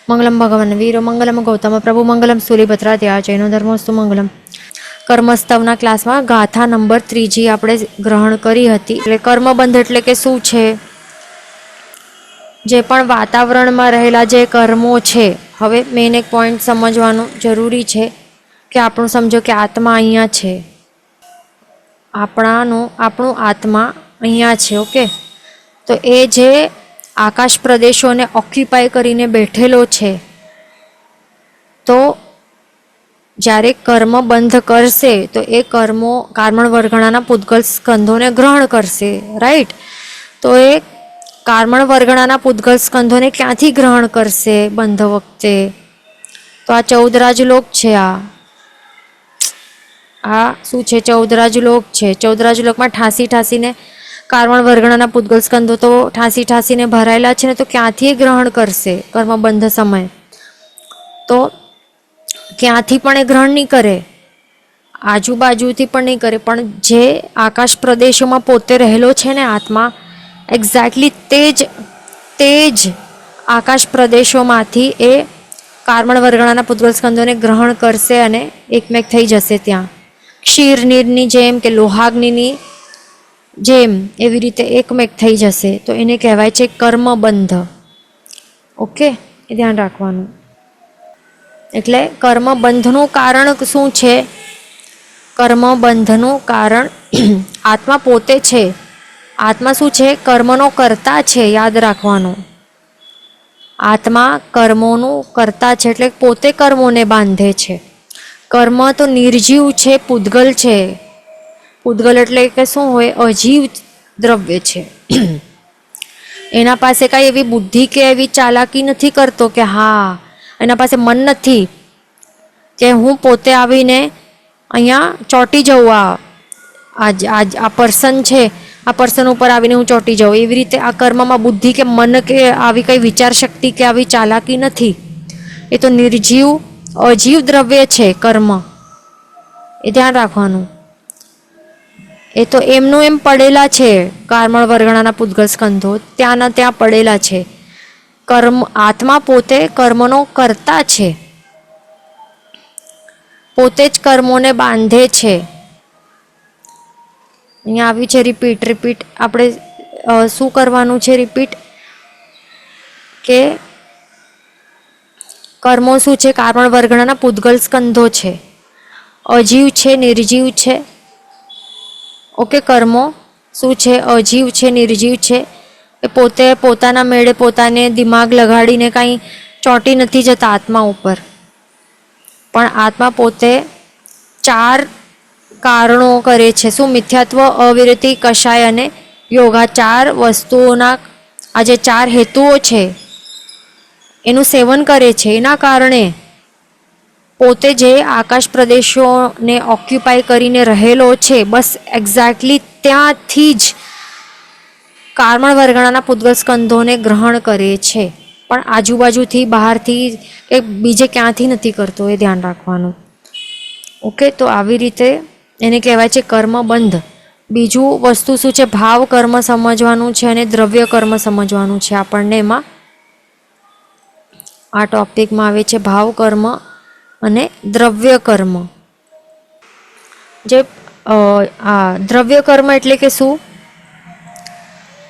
મંગલમ ભગવાન વીરો મંગલમ ગૌતમ પ્રભુ મંગલમ સૂર્યભદ્રા ત્યાં જૈનો ધર્મસ્તુ મંગલમ. કર્મસ્તવના ક્લાસમાં ગાથા નંબર 3 આપણે ગ્રહણ કરી હતી. એટલે કર્મબંધ એટલે કે શું છે? જે પણ વાતાવરણમાં રહેલા જે કર્મો છે. હવે મેઇન એક પોઈન્ટ સમજવાનું જરૂરી છે કે આપણું સમજો કે આત્મા અહીંયા છે, આપણું આત્મા અહીંયા છે. ઓકે, તો એ જે આકાશ પ્રદેશોને ઓક્યુપાય કરીને બેઠેલો છે, તો જ્યારે કર્મ બંધ કરશે તો એ કર્મો કાર્મણ વર્ગણાના પૂતગલ સ્કંધોને ગ્રહણ કરશે. રાઈટ? તો એ કાર્મણ વર્ગણાના પૂતગલ સ્કંધોને ક્યાંથી ગ્રહણ કરશે બંધ વખતે? તો આ 14 રાજલોક છે. આ શું છે? 14 રાજલોક છે. 14 રાજલોકમાં ઠાંસીને કાર્મણ વર્ગણાના પૂતગલ સ્કંધો તો ઠાંસીને ભરાયેલા છે ને, તો ક્યાંથી ગ્રહણ કરશે કર્મબંધ સમય? તો ક્યાંથી પણ એ ગ્રહણ નહીં કરે, આજુબાજુથી પણ નહીં કરે, પણ જે આકાશ પ્રદેશોમાં પોતે રહેલો છે ને આત્મા, એક્ઝેક્ટલી તે જ આકાશ પ્રદેશોમાંથી એ કાર્મણ વર્ગણાના પૂતગલ સ્કંધોને ગ્રહણ કરશે અને એકમેક થઈ જશે ત્યાં. ક્ષીર નીરની જેમ કે લોહાગ્નિની જેમ એવી રીતે એકમેક થઈ જશે. તો એને કહેવાય છે કર્મબંધ. ઓકે, એ ધ્યાન રાખવાનું. એટલે કર્મબંધનું કારણ શું છે? કર્મબંધનું કારણ આત્મા પોતે છે. આત્મા શું છે? કર્મનો કર્તા છે. યાદ રાખવાનું, આત્મા કર્મોનું કર્તા છે, એટલે પોતે કર્મોને બાંધે છે. કર્મ તો નિર્જીવ છે, પૂતગલ છે. પૂતગલ એટલે કે શું હોય? અજીવ દ્રવ્ય છે. એના પાસે કાંઈ એવી બુદ્ધિ કે એવી ચાલાકી નથી કરતો કે હા, એના પાસે મન નથી કે હું પોતે આવીને અહીંયા ચોંટી જવું, આ પર્સન છે, આ પર્સન ઉપર આવીને હું ચોંટી જાઉં. એવી રીતે આ કર્મમાં બુદ્ધિ કે મન કે આવી કંઈ વિચાર શક્તિ કે આવી ચાલાકી નથી. એ તો નિર્જીવ અજીવ દ્રવ્ય છે કર્મ. એ ધ્યાન રાખવાનું. એ તો એમનું એમ પડેલા છે. કાર્મણ વર્ગણાના પૂતગલ સ્કંધો ત્યાંના ત્યાં પડેલા છે. આત્મા પોતે કર્મનો કર્તા છે, પોતે જ કર્મોને બાંધે છે. અહીંયા આવ્યું છે રિપીટ. આપણે શું કરવાનું છે? રિપીટ કે કર્મો શું છે? કાર્મણ વર્ગણાના પૂતગલ સ્કંધો છે, અજીવ છે, નિર્જીવ છે. ઓકે, કર્મો શું છે? અજીવ છે, નિર્જીવ છે. એ પોતે પોતાના મેળે પોતાને દિમાગ લગાડીને કાંઈ ચોંટી નથી જતા આત્મા ઉપર, પણ આત્મા પોતે 4 કારણો કરે છે. શું? મિથ્યાત્વ, અવિરતિ, કષાય અને યોગ. આ 4 વસ્તુઓના આ જે 4 હેતુઓ છે એનું સેવન કરે છે. એના કારણે પોતે જે આકાશ પ્રદેશોને ઓક્યુપાય કરીને રહેલો છે, બસ એક્ઝેક્ટલી ત્યાંથી જ કાર્મણ વર્ગણાના પૂતગલ સ્કંધોને ગ્રહણ કરે છે. પણ આજુબાજુથી, બહારથી કે બીજે ક્યાંથી નથી કરતો. એ ધ્યાન રાખવાનું. ઓકે, તો આવી રીતે એને કહેવાય છે કર્મબંધ. બીજું વસ્તુ શું છે? ભાવ કર્મ સમજવાનું છે અને દ્રવ્ય કર્મ સમજવાનું છે. આપણને એમાં આ ટોપિકમાં આવે છે ભાવ કર્મ અને દ્રવ્ય કર્મ. જે દ્રવ્ય કર્મ એટલે કે શું?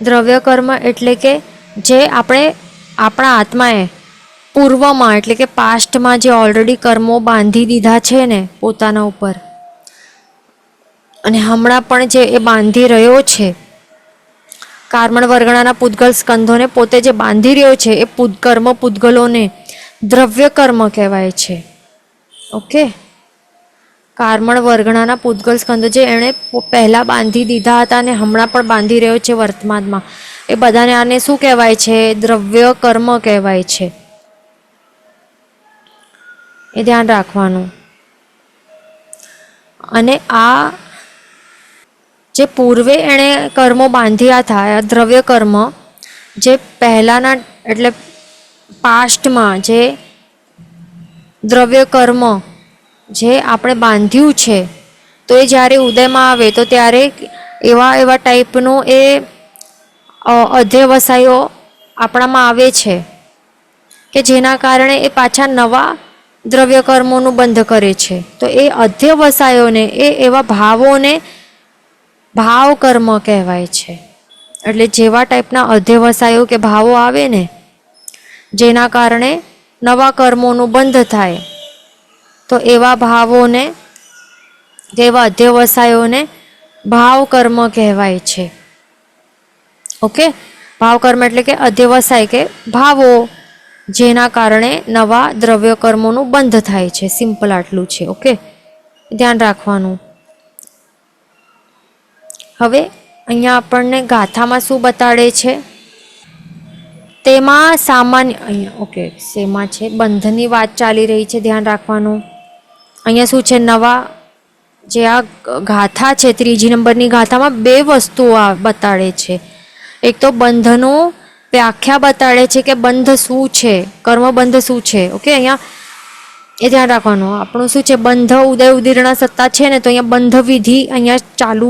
દ્રવ્ય કર્મ એટલે કે જે આપણા આત્માએ પૂર્વમાં એટલે કે પાસ્ટમાં જે ઓલરેડી કર્મો બાંધી દીધા છે ને પોતાના ઉપર, અને હમણાં પણ જે એ બાંધી રહ્યો છે, કાર્મણ વર્ગણાના પૂતગલ સ્કંધોને પોતે જે બાંધી રહ્યો છે, એ કર્મ પૂતગલોને દ્રવ્ય કર્મ કહેવાય છે. ઓકે, કાર્મણ વર્ગણાના પૂતગલ સ્કંધો જે એણે પહેલાં બાંધી દીધા હતા અને હમણાં પણ બાંધી રહ્યો છે વર્તમાનમાં, એ બધાને આને શું કહેવાય છે? દ્રવ્ય કર્મ કહેવાય છે. એ ધ્યાન રાખવાનું. અને આ જે પૂર્વે એણે કર્મો બાંધ્યા હતા, દ્રવ્ય કર્મ, જે પહેલાંના એટલે પાસ્ટમાં જે દ્રવ્ય કર્મ જે આપણે બાંધ્યું છે, તો એ જ્યારે ઉદયમાં આવે તો ત્યારે એવા ટાઈપનું એ અધ્યવસાયો આપણામાં આવે છે. કે જેના કારણે એ પાછા નવા દ્રવ્ય કર્મોનું બંધ કરે છે. તો એ અધ્યવસાયોને, એ એવા ભાવોને ભાવ કર્મ કહેવાય છે. એટલે જેવા ટાઈપના અધ્યવસાયો કે ભાવો આવે ને, જેના કારણે નવા કર્મોનું બંધ થાય, તો એવા ભાવોને, એવા અધ્યવસાયોને ભાવ કર્મ કહેવાય છે. ઓકે, ભાવ કર્મ એટલે કે અધ્યવસાય કે ભાવો, જેના કારણે નવા દ્રવ્ય કર્મોનું બંધ થાય છે. સિમ્પલ આટલું છે. ઓકે, ધ્યાન રાખવાનું. હવે અહીંયા આપણને ગાથામાં શું બતાડે છે? તેમાં સામાન્ય, અહીંયા ઓકે શેમાં છે, બંધની વાત ચાલી રહી છે, ધ્યાન રાખવાનું. અહીંયા શું છે, નવા જે આ ગાથા છે, 3જી નંબરની ગાથામાં બે વસ્તુઓ બતાડે છે. એક તો બંધનું વ્યાખ્યા બતાડે છે કે બંધ શું છે, કર્મબંધ શું છે. ઓકે, અહીંયા એ ધ્યાન રાખવાનું. આપણું શું છે, બંધ ઉદય ઉદીર્ણા સત્તા છે ને, તો અહીંયા બંધ વિધિ અહીંયા ચાલુ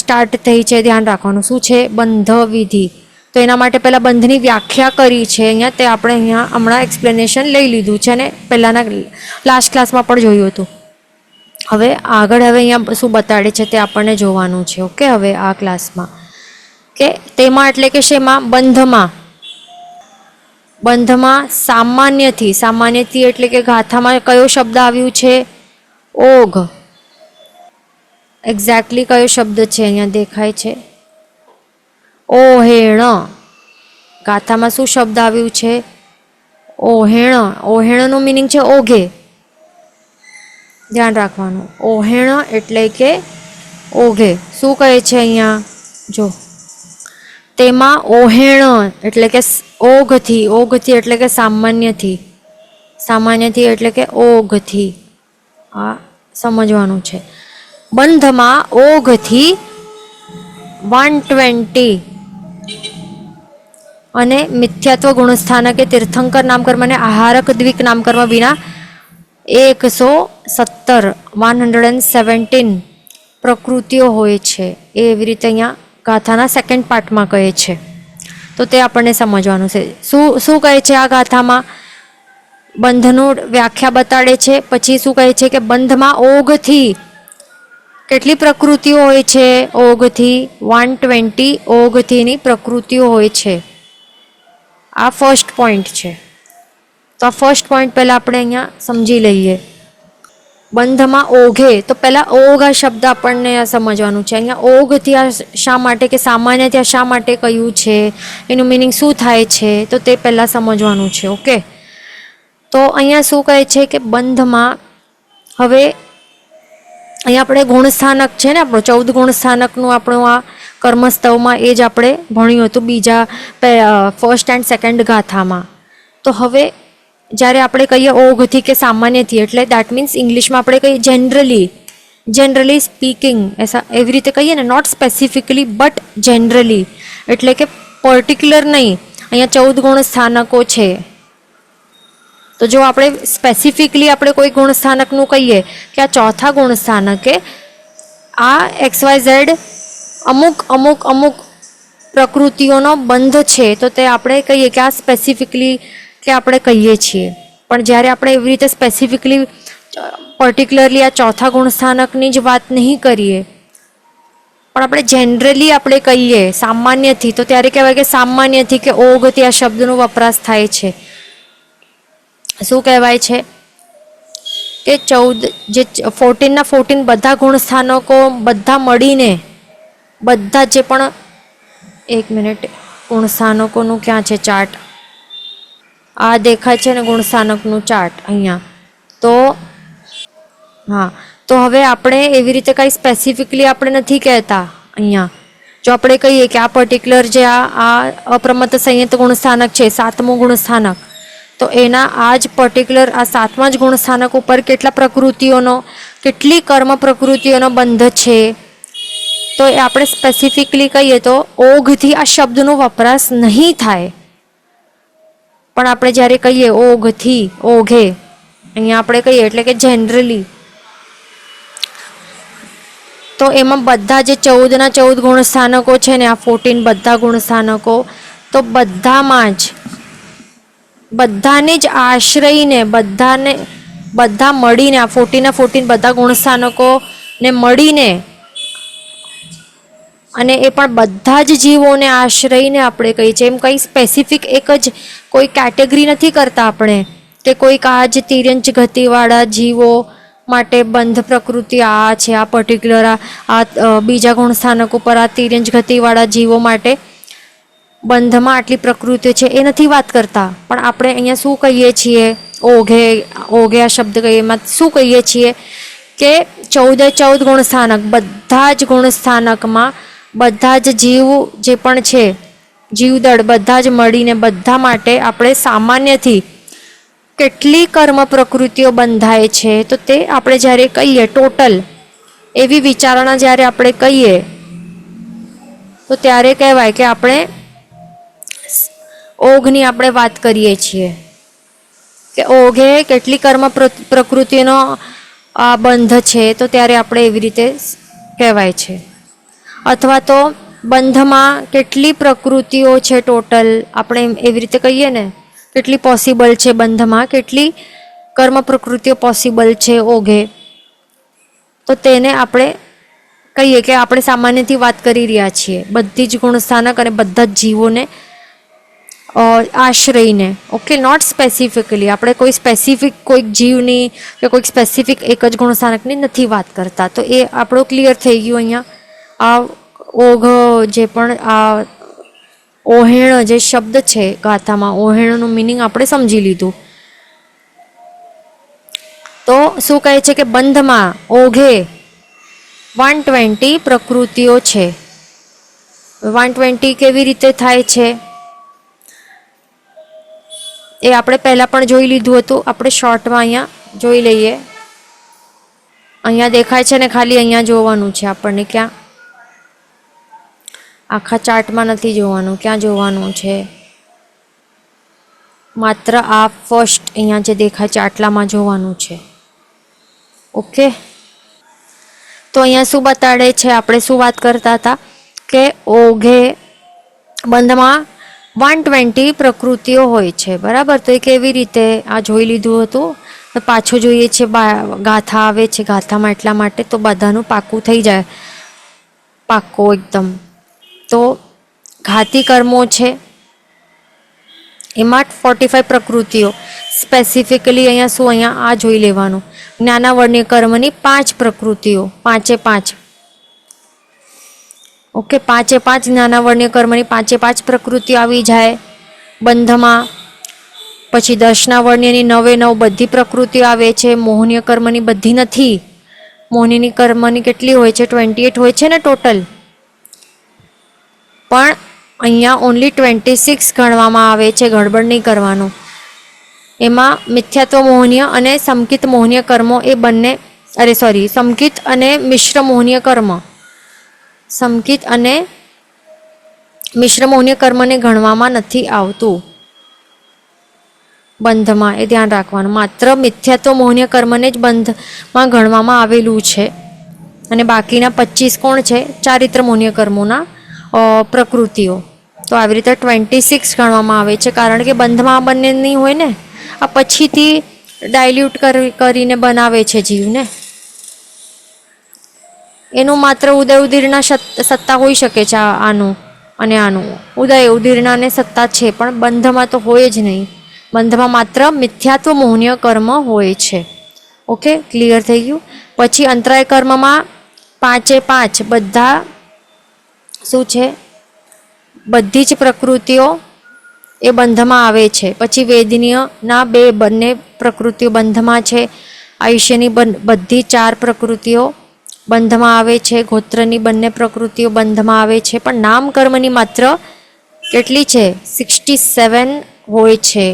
સ્ટાર્ટ થઈ છે. ધ્યાન રાખવાનું. શું છે? બંધ વિધિ. તો એના માટે પહેલાં બંધની વ્યાખ્યા કરી છે અહીંયા, તે આપણે અહીંયા હમણાં એક્સપ્લેનેશન લઈ લીધું છે અને પહેલાંના લાસ્ટ ક્લાસમાં પણ જોયું હતું. હવે આગળ અહીંયા શું બતાડે છે તે આપણને જોવાનું છે. ઓકે, હવે આ ક્લાસમાં કે તેમાં એટલે કે શેમાં? બંધમાં. બંધમાં સામાન્યથી, સામાન્યથી એટલે કે ગાથામાં કયો શબ્દ આવ્યું છે? ઓઘ. એક્ઝેક્ટલી કયો શબ્દ છે? અહીંયા દેખાય છે ઓહેણ. ગાથામાં શું શબ્દ આવ્યું છે? ઓહેણ. ઓહેણનું મિનિંગ છે ઓઘે. ધ્યાન રાખવાનું. ઓહેણ એટલે કે ઓઘે. શું કહે છે અહીંયા? જો, તેમાં ઓહેણ એટલે કે ઓઘથી, ઓઘથી એટલે કે સામાન્યથી, સામાન્યથી એટલે કે ઓઘથી. આ સમજવાનું છે. બંધમાં ઓઘથી 120 અને મિથ્યાત્વ ગુણસ્થાનકે તીર્થંકર નામકર્મ અને આહારક દ્વિક નામકર્મ વિના 117 પ્રકૃતિઓ હોય છે. એવી રીતે અહીંયા ગાથાના સેકન્ડ પાર્ટમાં કહે છે. તો તે આપણને સમજવાનું છે. શું કહે છે આ ગાથામાં? બંધનું વ્યાખ્યા બતાડે છે. પછી શું કહે છે કે બંધમાં ઓઘથી કેટલી પ્રકૃતિઓ હોય છે? ઓઘથી 120 ઓઘથીની પ્રકૃતિઓ હોય છે. આ ફર્સ્ટ પોઈન્ટ છે. તો આ ફર્સ્ટ પોઈન્ટ પહેલાં આપણે અહીંયા સમજી લઈએ. બંધમાં ઓઘે, તો પહેલાં ઓઘ આ શબ્દ આપણને સમજવાનું છે. અહીંયા ઓઘથી આ શા માટે કે સામાન્યથી આ શા માટે કહ્યું છે, એનું મિનિંગ શું થાય છે, તો તે પહેલાં સમજવાનું છે. ઓકે, તો અહીંયા શું કહે છે કે બંધમાં, હવે અહીંયા આપણે ગુણસ્થાનક છે ને, આપણું 14 ગુણસ્થાનકનું આપણું આ કર્મસ્તવમાં એ જ આપણે ભણ્યું હતું બીજા ફર્સ્ટ એન્ડ સેકન્ડ ગાથામાં. તો હવે જ્યારે આપણે કહીએ ઓઘથી કે સામાન્યથી, એટલે દેટ મીન્સ ઇંગ્લિશમાં આપણે કહીએ જનરલી સ્પીકિંગ, એસા એવી રીતે કહીએ ને, નોટ સ્પેસિફિકલી બટ જનરલી, એટલે કે પર્ટિક્યુલર નહીં. અહીંયા 14 ગુણ સ્થાનકો છે. તો જો આપણે સ્પેસિફિકલી આપણે કોઈ ગુણ સ્થાનકનું કહીએ કે આ ચોથા ગુણ સ્થાનકે આ XYZ અમુક પ્રકૃતિઓનો બંધ છે, તો તે આપણે કહીએ કે આ સ્પેસિફિકલી કે આપણે કહીએ છીએ. પણ જ્યારે આપણે એવી રીતે સ્પેસિફિકલી પર્ટિક્યુલરલી આ ચોથા ગુણ સ્થાનકની જ વાત નહીં કરીએ, પણ આપણે જનરલી આપણે કહીએ સામાન્યથી, તો ત્યારે કહેવાય કે સામાન્યથી કે ઓઘથી આ શબ્દનો વપરાશ થાય છે. શું કહેવાય છે કે 14 જે 14 બધા ગુણ સ્થાનકો બધા મળીને, બધા જે પણ, એક મિનિટ, ગુણ સ્થાનકોનું ક્યાં છે ચાર્ટ? આ દેખાય છે ને ગુણ સ્થાનકનું ચાર્ટ અહીંયા. તો હા, તો હવે આપણે એવી રીતે કંઈ સ્પેસિફિકલી આપણે નથી કહેતા. અહીંયા જો આપણે કહીએ કે આ પર્ટિક્યુલર જે આ અપ્રમત્ત સંયત ગુણ સ્થાનક છે, 7મું ગુણ સ્થાનક, તો એના આ જ પર્ટિક્યુલર આ 7મા જ ગુણ સ્થાનક ઉપર કેટલા પ્રકૃતિઓનો, કેટલી કર્મ પ્રકૃતિઓનો બંધ છે, તો એ આપણે સ્પેસિફિકલી કહીએ તો ઓઘથી આ શબ્દનો વપરાશ નહીં થાય. પણ આપણે જ્યારે કહીએ ઓઘથી, ઓઘે, અહીંયા આપણે કહીએ એટલે કે જનરલી, તો એમાં બધા જે 14ના 14 ગુણ સ્થાનકો છે ને, આ 14 બધા ગુણ સ્થાનકો, તો બધામાં જ બધાને જ આશ્રયને, બધા મળીને, આ 14 બધા ગુણસ્થાનકોને મળીને, અને એ પણ બધા જ જીવોને આશ્રયને આપણે કહીએ છીએ. એમ કંઈ સ્પેસિફિક એક જ કોઈ કેટેગરી નથી કરતા આપણે, કે કોઈક આ જ તિર્યંચ ગતિવાળા જીવો માટે બંધ પ્રકૃતિ આ છે, આ પર્ટિક્યુલર આ બીજા ગુણસ્થાનક ઉપર આ તિર્યંચ ગતિવાળા જીવો માટે બંધમાં આટલી પ્રકૃતિઓ છે એ નથી વાત કરતા. પણ આપણે અહીંયા શું કહીએ છીએ, ઓઘે આ શબ્દ કહીએ, એમાં શું કહીએ છીએ કે 14 ગુણસ્થાનક, બધા જ ગુણસ્થાનકમાં બધા જ જીવ જે પણ છે, જીવદળ બધા જ મળીને બધા માટે આપણે સામાન્યથી કેટલી કર્મ પ્રકૃતિઓ બંધાય છે, તો તે આપણે જ્યારે કહીએ ટોટલ એવી વિચારણા જ્યારે આપણે કહીએ તો ત્યારે કહેવાય કે આપણે ઓઘની આપણે વાત કરીએ છીએ, કે ઓઘે કેટલી કર્મ પ્રકૃતિનો આ બંધ છે, તો ત્યારે આપણે એવી રીતે કહેવાય છે. અથવા તો બંધમાં કેટલી પ્રકૃતિઓ છે ટોટલ, આપણે એવી રીતે કહીએ ને, કેટલી પોસિબલ છે બંધમાં, કેટલી કર્મ પ્રકૃતિઓ પોસિબલ છે ઓઘે, તો તેને આપણે કહીએ કે આપણે સામાન્યથી વાત કરી રહ્યા છીએ બધી જ ગુણસ્થાનક અને બધા જ જીવોને આશ્રયને. ઓકે, નોટ સ્પેસિફિકલી આપણે કોઈ સ્પેસિફિક કોઈક જીવની કે કોઈક સ્પેસિફિક એક જ ગુણસ્થાનકની નથી વાત કરતા. તો એ આપણું ક્લિયર થઈ ગયું. અહીંયા આ ઓઘ જે પણ આ ઓહેણ જે શબ્દ છે ગાથામાં, ઓહેણનું મિનિંગ આપણે સમજી લીધું. તો શું કહે છે કે બંધમાં ઓઘે 120 પ્રકૃતિઓ છે. 120 કેવી રીતે થાય છે એ આપણે પહેલાં પણ જોઈ લીધું હતું. આપણે શોર્ટમાં અહીંયા જોઈ લઈએ. અહીંયા દેખાય છે ને, ખાલી અહીંયા જોવાનું છે આપણને. ક્યાં? આખા ચાર્ટમાં નથી જોવાનું. ક્યાં જોવાનું છે? માત્ર આ ફર્સ્ટ અહીંયા જે દેખાય છે આટલામાં જોવાનું છે. ઓકે, તો અહીંયા શું બતાડે છે, આપણે શું વાત કરતા હતા કે ઓઘે બંધમાં 120 પ્રકૃતિઓ હોય છે, બરાબર. તો એ કેવી રીતે આ જોઈ લીધું હતું. તો પાછું જોઈએ છે, ગાથા આવે છે, ગાથામાં એટલા માટે તો બધાનું પાકું થઈ જાય, પાક્કો એકદમ. તો ઘાતી કર્મો છે એમાં 45 પ્રકૃતિઓ સ્પેસિફિકલી અહીંયા શું, અહીંયા આ જોઈ લેવાનું. જ્ઞાનાવર્ણ્ય કર્મની 5 પ્રકૃતિઓ, 5 ઓકે, 5 જ્ઞાનાવર્ણ્ય કર્મની 5 પ્રકૃતિઓ આવી જાય બંધમાં. પછી 10ના વર્ણ્યની 9 બધી પ્રકૃતિઓ આવે છે. મોહનીય કર્મની બધી નથી. મોહનીની કર્મની કેટલી હોય છે? 28 હોય છે ને ટોટલ, પણ અહીંયા ઓનલી 26 ગણવામાં આવે છે. ગડબડ નહીં કરવાનું. એમાં મિથ્યાત્વ મોહનીય અને સમકિત મોહનીય કર્મો એ બંને, સમકિત અને મિશ્ર મોહનીય કર્મ, સમકિત અને મિશ્ર મોહનીય કર્મને ગણવામાં નથી આવતું બંધમાં, એ ધ્યાન રાખવાનું. માત્ર મિથ્યાત્વ મોહનીય કર્મને જ બંધમાં ગણવામાં આવેલું છે. અને બાકીના 25 કોણ છે? ચારિત્ર મોહનીય કર્મોના પ્રકૃતિઓ. તો આવી રીતે 26 ગણવામાં આવે છે, કારણ કે બંધમાં આ બંને નહીં હોય ને, આ પછીથી ડાયલ્યુટ કરીને બનાવે છે જીવને. એનું માત્ર ઉદય ઉદીરના સત્તા હોઈ શકે છે, આનું અને આનું. ઉદય ઉદીરના અને સત્તા છે, પણ બંધમાં તો હોય જ નહીં. બંધમાં માત્ર મિથ્યાત્વ મોહનીય કર્મ હોય છે. ઓકે, ક્લિયર થઈ ગયું. પછી અંતરાય કર્મમાં 5 બધા શું છે? બધી જ પ્રકૃતિઓ એ બંધમાં આવે છે. પછી વેદનીયના બંને પ્રકૃતિઓ બંધમાં છે. આયુષ્યની બધી 4 પ્રકૃતિઓ બંધમાં આવે છે. ગોત્રની બંને પ્રકૃતિઓ બંધમાં આવે છે. પણ નામ કર્મની માત્ર કેટલી છે? 67 હોય છે.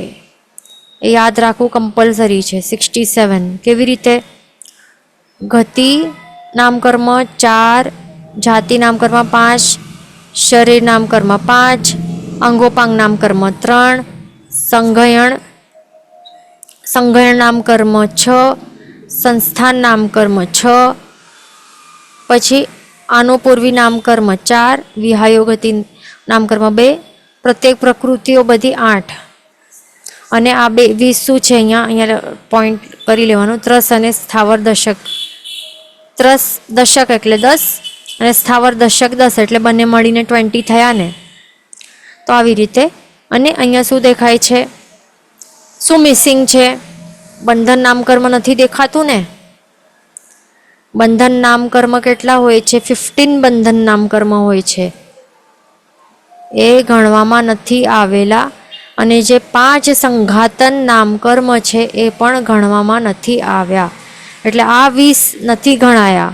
એ યાદ રાખવું કમ્પલસરી છે. 67 કેવી રીતે? ગતિ નામકર્મ 4, જાતિ નામકર્મ 5, શરીર નામકર્મ 5, અંગોપાંગ નામકર્મ 3, સંઘયણ નામકર્મ 6, સંસ્થાન નામકર્મ 6, પછી આનુપૂર્વી નામકર્મ 4, વિહાયોગતિ નામકર્મ 2, પ્રત્યેક પ્રકૃતિઓ બધી 8. અને આ 20 શું છે અહીંયા પોઈન્ટ કરી લેવાનું, ત્રસ અને સ્થાવર દશક. ત્રસ દશક એટલે 10 અને સ્થાવર દશક 10 એટલે બંને મળીને 20 થયા ને. તો આવી રીતે. અને અહીંયા શું દેખાય છે, શું મિસિંગ છે? બંધન નામકર્મ નથી દેખાતું ને. બંધન નામકર્મ કેટલા હોય છે? 15 બંધન નામકર્મ હોય છે, એ ગણવામાં નથી આવેલા. અને જે 5 સંઘાતન નામકર્મ છે એ પણ ગણવામાં નથી આવ્યા. એટલે આ 20 નથી ગણાયા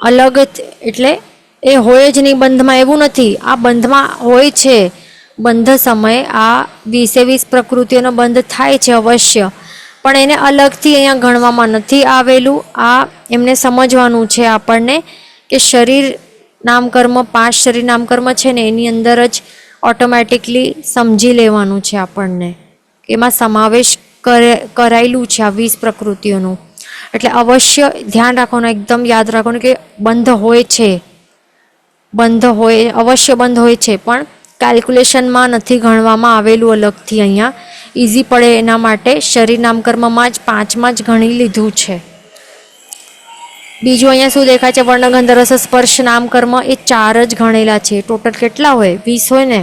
અલગ. એટલે એ હોય જ નહીં બંધમાં, એવું નથી. આ બંધમાં હોય છે. બંધ સમયે આ 20 પ્રકૃતિઓનો બંધ થાય છે અવશ્ય, પણ એને અલગથી અહીંયા ગણવામાં નથી આવેલું. આ એમને સમજવાનું છે આપણને કે શરીર નામકર્મ, 5 શરીર નામકર્મ છે ને એની અંદર જ ઓટોમેટિકલી સમજી લેવાનું છે આપણને, એમાં સમાવેશ કરાયેલું છે આ 20 પ્રકૃતિઓનું. એટલે અવશ્ય ધ્યાન રાખવાનું, એકદમ યાદ રાખવાનું કે બંધ હોય છે, બંધ હોય, અવશ્ય બંધ હોય છે, પણ કેલ્ક્યુલેશનમાં નથી ગણવામાં આવેલું અલગથી. અહીંયા ઇઝી પડે એના માટે શરીર નામકર્મમાં જ 5માં જ ગણી લીધું છે. બીજું અહીંયા શું દેખાય છે? વર્ણગંધ રસ સ્પર્શ નામકર્મ, એ 4 જ ગણેલા છે. ટોટલ કેટલા હોય? 20 હોય ને,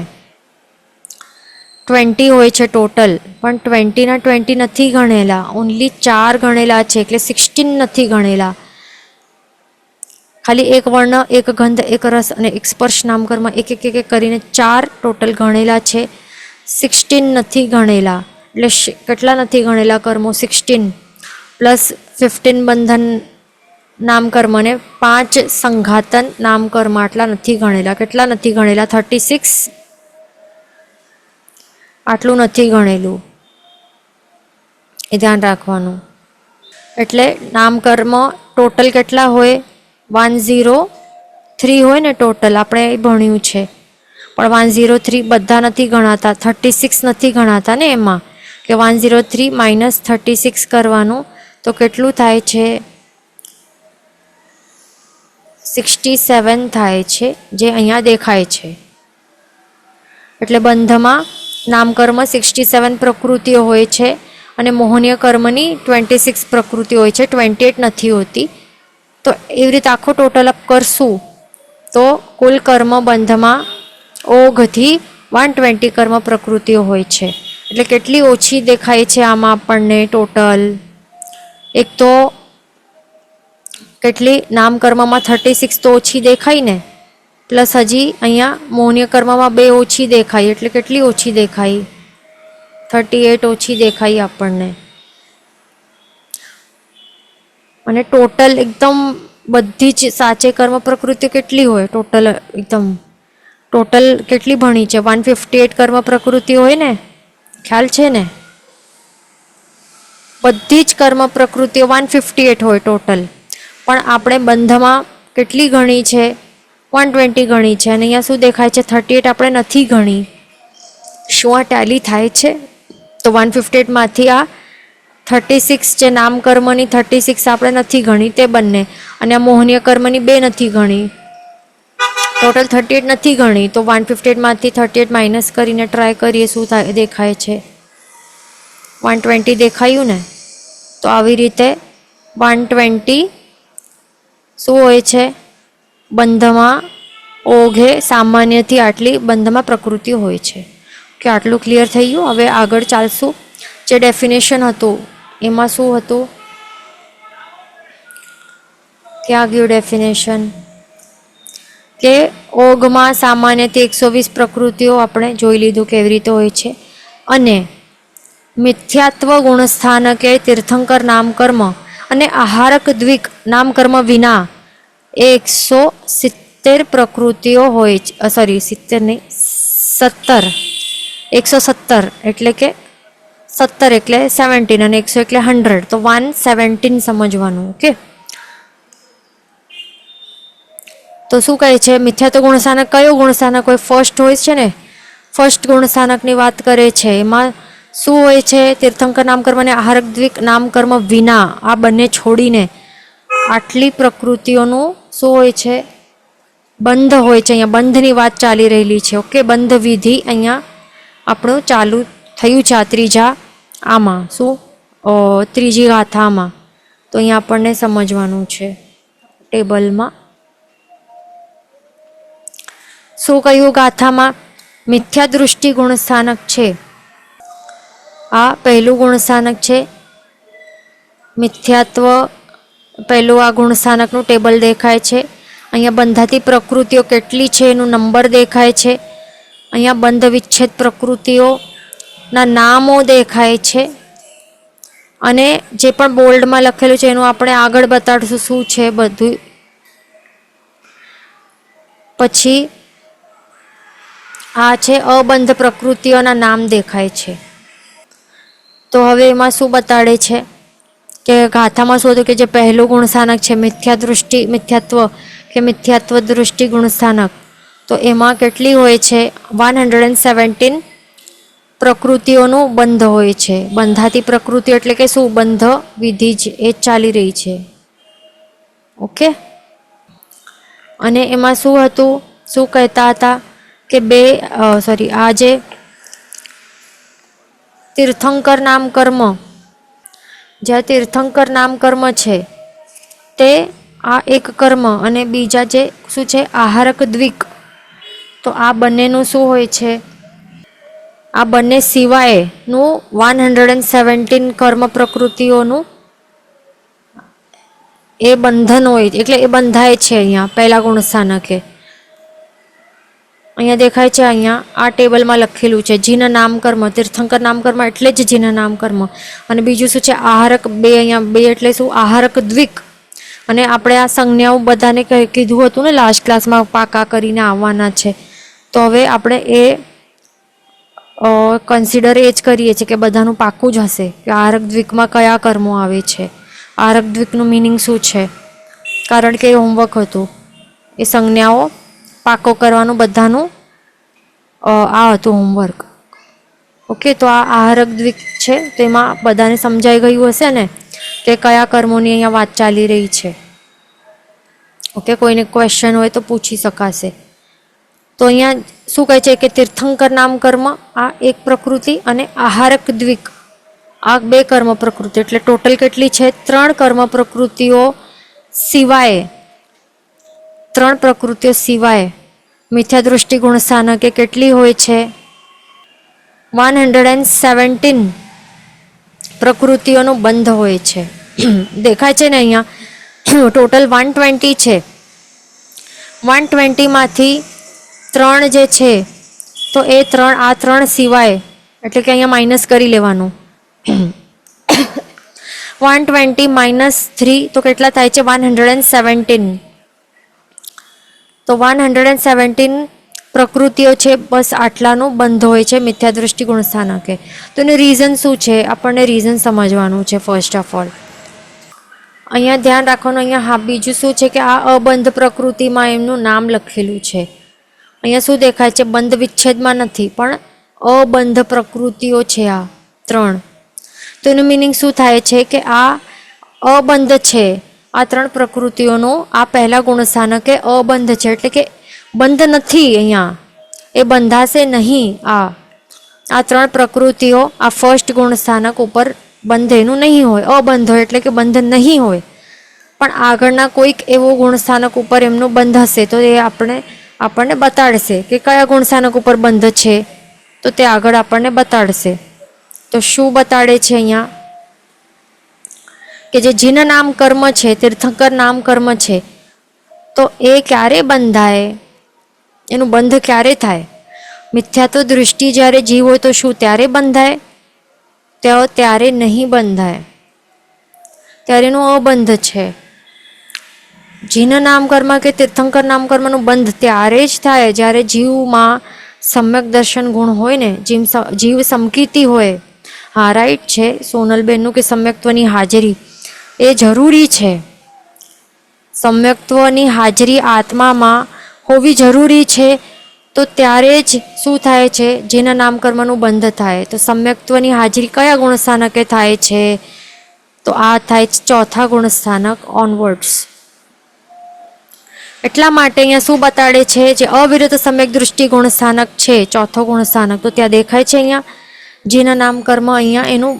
20 હોય છે ટોટલ, પણ 20ના 20 નથી ગણેલા, ઓનલી 4 ગણેલા છે. એટલે 16 નથી ગણેલા. ખાલી એક વર્ણ, એક ગંધ, એક રસ અને એક સ્પર્શ નામકર્મ એક કરીને 4 ટોટલ ગણેલા છે. 16 નથી ગણેલા. એટલે કેટલા નથી ગણેલા કર્મો? 16 પ્લસ 15 બંધન નામકર્મ ને 5 સંઘાતન નામકર્મ, આટલા નથી ગણેલા. કેટલા નથી ગણેલા? 36. આટલું નથી ગણેલું, એ ધ્યાન રાખવાનું. એટલે નામકર્મ ટોટલ કેટલા હોય? 103 હોય ને ટોટલ, આપણે ભણ્યું છે. પણ 103 બધા નથી ગણાતા, 36 નથી ગણાતા ને એમાં, કે 103 માઇનસ 36 કરવાનું, તો કેટલું થાય છે? 67 થાય છે, જે અહીંયા દેખાય છે. એટલે બંધમાં નામકર્મ 67 પ્રકૃતિઓ હોય છે અને મોહનીય કર્મની 26 પ્રકૃતિ હોય છે, 28 નથી હોતી. તો એવી રીતે આખો ટોટલ અપ કરશું તો કુલ કર્મ બંધમાં ઓઘથી 120 કર્મ પ્રકૃતિઓ હોય છે. એટલે કેટલી ઓછી દેખાય છે આમાં આપણને ટોટલ? એક તો કેટલી નામકર્મમાં 36 તો ઓછી દેખાય ને, પ્લસ હજી અહીંયા મોહનીય કર્મમાં 2 ઓછી દેખાય. એટલે કેટલી ઓછી દેખાય? 38 ઓછી દેખાય આપણને. અને ટોટલ એકદમ બધી જ સાચે કર્મ પ્રકૃતિ કેટલી હોય ટોટલ? એકદમ ટોટલ કેટલી ભણી છે? 158 કર્મ પ્રકૃતિ હોય ને, ખ્યાલ છે ને? બધી જ કર્મ પ્રકૃતિઓ 158 હોય ટોટલ, પણ આપણે બંધમાં કેટલી ગણી છે? 120 ગણી છે. અને અહીંયા શું દેખાય છે? 38 આપણે નથી ગણી. શું આ ટેલી થાય છે? તો 158માંથી આ 36 જે નામકર્મની 36 આપણે નથી ગણી તે બંને, અને આ મોહનીય કર્મની 2 નથી ગણી, ટોટલ 38 નથી ગણી. તો 158માંથી 38 માઇનસ કરીને ટ્રાય કરીએ શું થાય દેખાય છે? 120 દેખાયું ને. તો આવી રીતે 120 શું હોય છે? બંધમાં ઓઘે સામાન્યથી આટલી બંધમાં પ્રકૃતિઓ હોય છે. કે આટલું ક્લિયર થઈ ગયું. હવે આગળ ચાલશું. જે ડેફિનેશન હતું એમાં શું હતું? ક્યાં ગયું ડેફિનેશન? કે ઓઘમાં સામાન્યથી 120 પ્રકૃતિઓ આપણે જોઈ લીધું કેવી રીતે હોય છે. અને મિથ્યાત્વ ગુણસ્થાનકે તીર્થંકર નામકર્મ અને આહારક દ્વિક નામકર્મ વિના 170 પ્રકૃતિઓ હોય છે. સોરી 70 નહીં, 17, 117 એટલે કે 17 એટલે 17 અને 100 એટલે 100, તો 117 સમજવાનું. ઓકે, તો શું કહે છે? મિથ્યાત્વ ગુણસ્થાનક કયો ગુણસ્થાનક હોય? ફર્સ્ટ હોય છે ને, ફર્સ્ટ ગુણસ્થાનકની વાત કરે છે. એમાં શું હોય છે? તીર્થંકર નામકર્મ અને આહારક દ્વિક નામકર્મ વિના, આ બંને છોડીને આટલી પ્રકૃતિઓનું શું હોય છે? બંધ હોય છે. અહીંયા બંધની વાત ચાલી રહેલી છે. ઓકે, બંધ વિધિ અહીંયા આપણું ચાલુ થયું છે આ ત્રીજા આમાં શું ત્રીજી ગાથામાં. તો અહીંયા આપણને સમજવાનું છે ટેબલમાં શું કહ્યું ગાથામાં. મિથ્યા દૃષ્ટિ ગુણસ્થાનક છે. આ પહેલું ગુણસ્થાનક છે. મિથ્યાત્વ પહેલું આ ગુણસ્થાનકનું ટેબલ દેખાય છે. અહીંયા બંધાતી પ્રકૃતિઓ કેટલી છે એનું નંબર દેખાય છે. અહીંયા બંધ વિચ્છેદ પ્રકૃતિઓના નામો દેખાય છે. અને જે પણ બોલ્ડમાં લખેલું છે એનું આપણે આગળ બતાડશું શું છે બધું. પછી આ છે અબંધ પ્રકૃતિઓના નામ દેખાય છે. તો હવે એમાં શું બતાડે છે કે ગાથામાં શું હતું કે જે પહેલું ગુણસ્થાનક છે મિથ્યાત્વ દૃષ્ટિ ગુણસ્થાનક, તો એમાં કેટલી હોય છે 117 પ્રકૃતિઓનું બંધ હોય છે. બંધાતી પ્રકૃતિ એટલે કે શું બંધ વિધિ જ એ ચાલી રહી છે. ઓકે. અને એમાં શું હતું શું કહેતા હતા કે આ જે તીર્થંકર નામ કર્મ, જે તીર્થંકર નામ કર્મ છે તે આ એક કર્મ અને બીજા જે શું છે આહારક દ્વિક, તો આ બંનેનું શું હોય છે આ બંને સિવાયનું 117 કર્મ પ્રકૃતિઓનું એ બંધન હોય એટલે એ બંધાય છે. અહીંયા પહેલા ગુણસ્થાનકે અહીંયા દેખાય છે. અહીંયા આ ટેબલમાં લખેલું છે જીન નામ કર્મ, તીર્થંકર નામ કર્મ એટલે જ જીન નામ કર્મ. અને બીજું શું છે આહારક બે, અહીંયા બે એટલે શું આહારક દ્વિક. અને આપણે આ સંજ્ઞાઓ બધાને કીધું હતું ને લાસ્ટ ક્લાસમાં પાકા કરીને આવવાના છે. તો હવે આપણે એ કન્સિડર એ જ કરીએ છીએ કે બધાનું પાકું જ હશે કે આહારક દ્વિકમાં કયા કર્મો આવે છે, આહારક દ્વિકનું મિનિંગ શું છે, કારણ કે એ હોમવર્ક હતું. એ સંજ્ઞાઓ પાકો કરવાનું બધાનું આ હતું હોમવર્ક. ઓકે. તો આ આહારક દ્વિક છે તેમાં બધાને સમજાઈ ગયું હશે ને કે કયા કર્મોની અહીંયા વાત ચાલી રહી છે. ઓકે. કોઈને ક્વેશ્ચન હોય તો પૂછી શકાશે. તો અહીંયા શું કહે છે કે તીર્થંકર નામ કર્મ આ એક પ્રકૃતિ અને આહારક દ્વિક આ બે કર્મ પ્રકૃતિ, એટલે ટોટલ કેટલી છે 3 કર્મ પ્રકૃતિઓ સિવાય, 3 પ્રકૃતિઓ સિવાય મિથ્યા દૃષ્ટિ ગુણસ્થાનકે કેટલી હોય છે 117 પ્રકૃતિઓનો બંધ હોય છે. દેખાય છે ને અહીંયા ટોટલ 120 છે. 120માંથી 3 જે છે તો એ 3 સિવાય એટલે કે અહીંયા માઇનસ કરી લેવાનું. 120 - 3 તો કેટલા થાય છે 117. તો 117 પ્રકૃતિઓ છે બસ આટલાનું બંધ હોય છે મિથ્યા દૃષ્ટિ ગુણસ્થાનકે. તો એનું રીઝન શું છે આપણને રીઝન સમજવાનું છે ફર્સ્ટ ઓફ ઓલ. અહીંયા ધ્યાન રાખવાનું. અહીંયા બીજું શું છે કે આ અબંધ પ્રકૃતિમાં એમનું નામ લખેલું છે. અહીંયા શું દેખાય છે બંધ વિચ્છેદમાં નથી પણ અબંધ પ્રકૃતિઓ છે આ 3. તો એનું મિનિંગ શું થાય છે કે આ અબંધ છે. આ 3 પ્રકૃતિઓનું આ પહેલા ગુણસ્થાનકે અબંધ છે એટલે કે બંધ નથી. અહીંયા એ બંધાશે નહીં. આ 3 પ્રકૃતિઓ આ ફર્સ્ટ ગુણસ્થાનક ઉપર બંધ એનું નહીં હોય, અબંધ હોય એટલે કે બંધ નહીં હોય. પણ આગળના કોઈક એવો ગુણસ્થાનક ઉપર એમનું બંધ હશે તો એ આપણને બતાડશે કે કયા ગુણસ્થાનક ઉપર બંધ છે, તો તે આગળ આપણને બતાડશે. તો શું બતાડે છે અહીંયા કે જે જીન નામ કર્મ છે, તીર્થંકર નામ કર્મ છે, તો એ ક્યારે બંધાય, એનું બંધ ક્યારે થાય. મિથ્યાત્વ દૃષ્ટિ જ્યારે જીવ હોય તો શું ત્યારે બંધાય, ત્યારે નહીં બંધાય, ત્યારે એનું અબંધ છે. જીન નામ કર્મ કે તીર્થંકર નામ કર્મનું બંધ ત્યારે જ થાય જ્યારે જીવમાં સમ્યક દર્શન ગુણ હોય ને, જીવ સમકીતી હોય. હા રાઈટ છે સોનલબેનનું કે સમ્યક્ત્વની હાજરી એ જરૂરી છે. સમ્યક્ત્વની હાજરી આત્મામાં હોવી જરૂરી છે. તો ત્યારે જ શું થાય છે જેના નામ કર્મનું બંધ થાય. તો સમ્યક્ત્વની હાજરી કયા ગુણસ્થાનકે થાય છે, તો આ થાય છે 4થા ગુણસ્થાનક ઓનવર્ડ્સ. એટલા માટે અહીંયા શું બતાડે છે, જે અવિરત સમ્યક દૃષ્ટિ ગુણ સ્થાનક છે, ચોથો ગુણ સ્થાનક, તો ત્યાં દેખાય છે અહીંયા જેના નામ કર્મ, અહીંયા એનું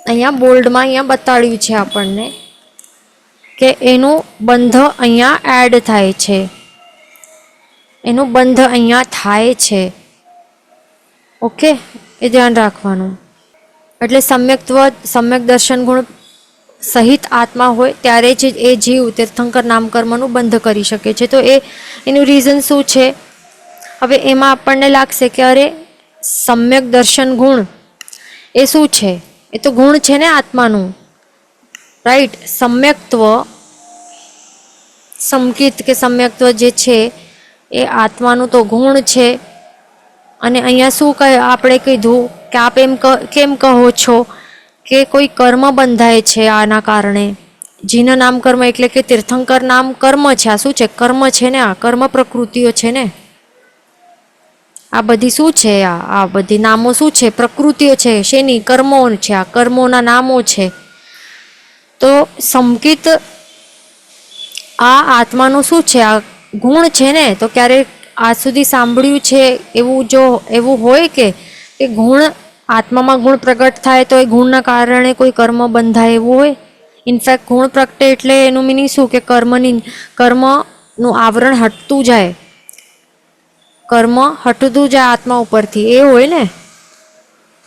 અહીંયા બોલ્ડમાં અહીંયા બતાડ્યું છે આપણને કે એનું બંધ અહીંયા એડ થાય છે, એનું બંધ અહીંયા થાય છે. ઓકે, એ ધ્યાન રાખવાનું. એટલે સમ્યક દર્શન ગુણ સહિત આત્મા હોય ત્યારે જ એ જીવ તીર્થંકર નામકર્મનું બંધ કરી શકે છે. તો એનું રીઝન શું છે? હવે એમાં આપણને લાગશે કે અરે સમ્યક દર્શન ગુણ એ શું છે? એ તો ગુણ છે ને આત્માનું, રાઈટ? સમ્યક્ત્વ, સમકિત કે સમ્યક્ત્વ જે છે એ આત્માનું તો ગુણ છે. અને અહીંયા શું કહે, આપણે કીધું કે આપ એમ કેમ કહો છો કે કોઈ કર્મ બંધાય છે આના કારણે? જીન નામ કર્મ એટલે કે તીર્થંકર નામ કર્મ છે. આ શું છે? કર્મ છે ને, આ કર્મ પ્રકૃતિઓ છે ને. આ બધી શું છે? આ બધી નામો શું છે? પ્રકૃતિઓ છે. શેની? કર્મો છે. આ કર્મોના નામો છે. તો સમકિત આ આત્માનું શું છે? આ ગુણ છે ને. તો ક્યારેક આજ સુધી સાંભળ્યું છે એવું હોય કે ગુણ આત્મામાં ગુણ પ્રગટ થાય તો એ ગુણના કારણે કોઈ કર્મ બંધાય એવું હોય? ઇનફેક્ટ ગુણ પ્રગટે એટલે એનું મિનિંગ શું કે કર્મનું આવરણ હટતું જાય, કર્મ હટતું જાય આત્મા ઉપરથી, એ હોય ને.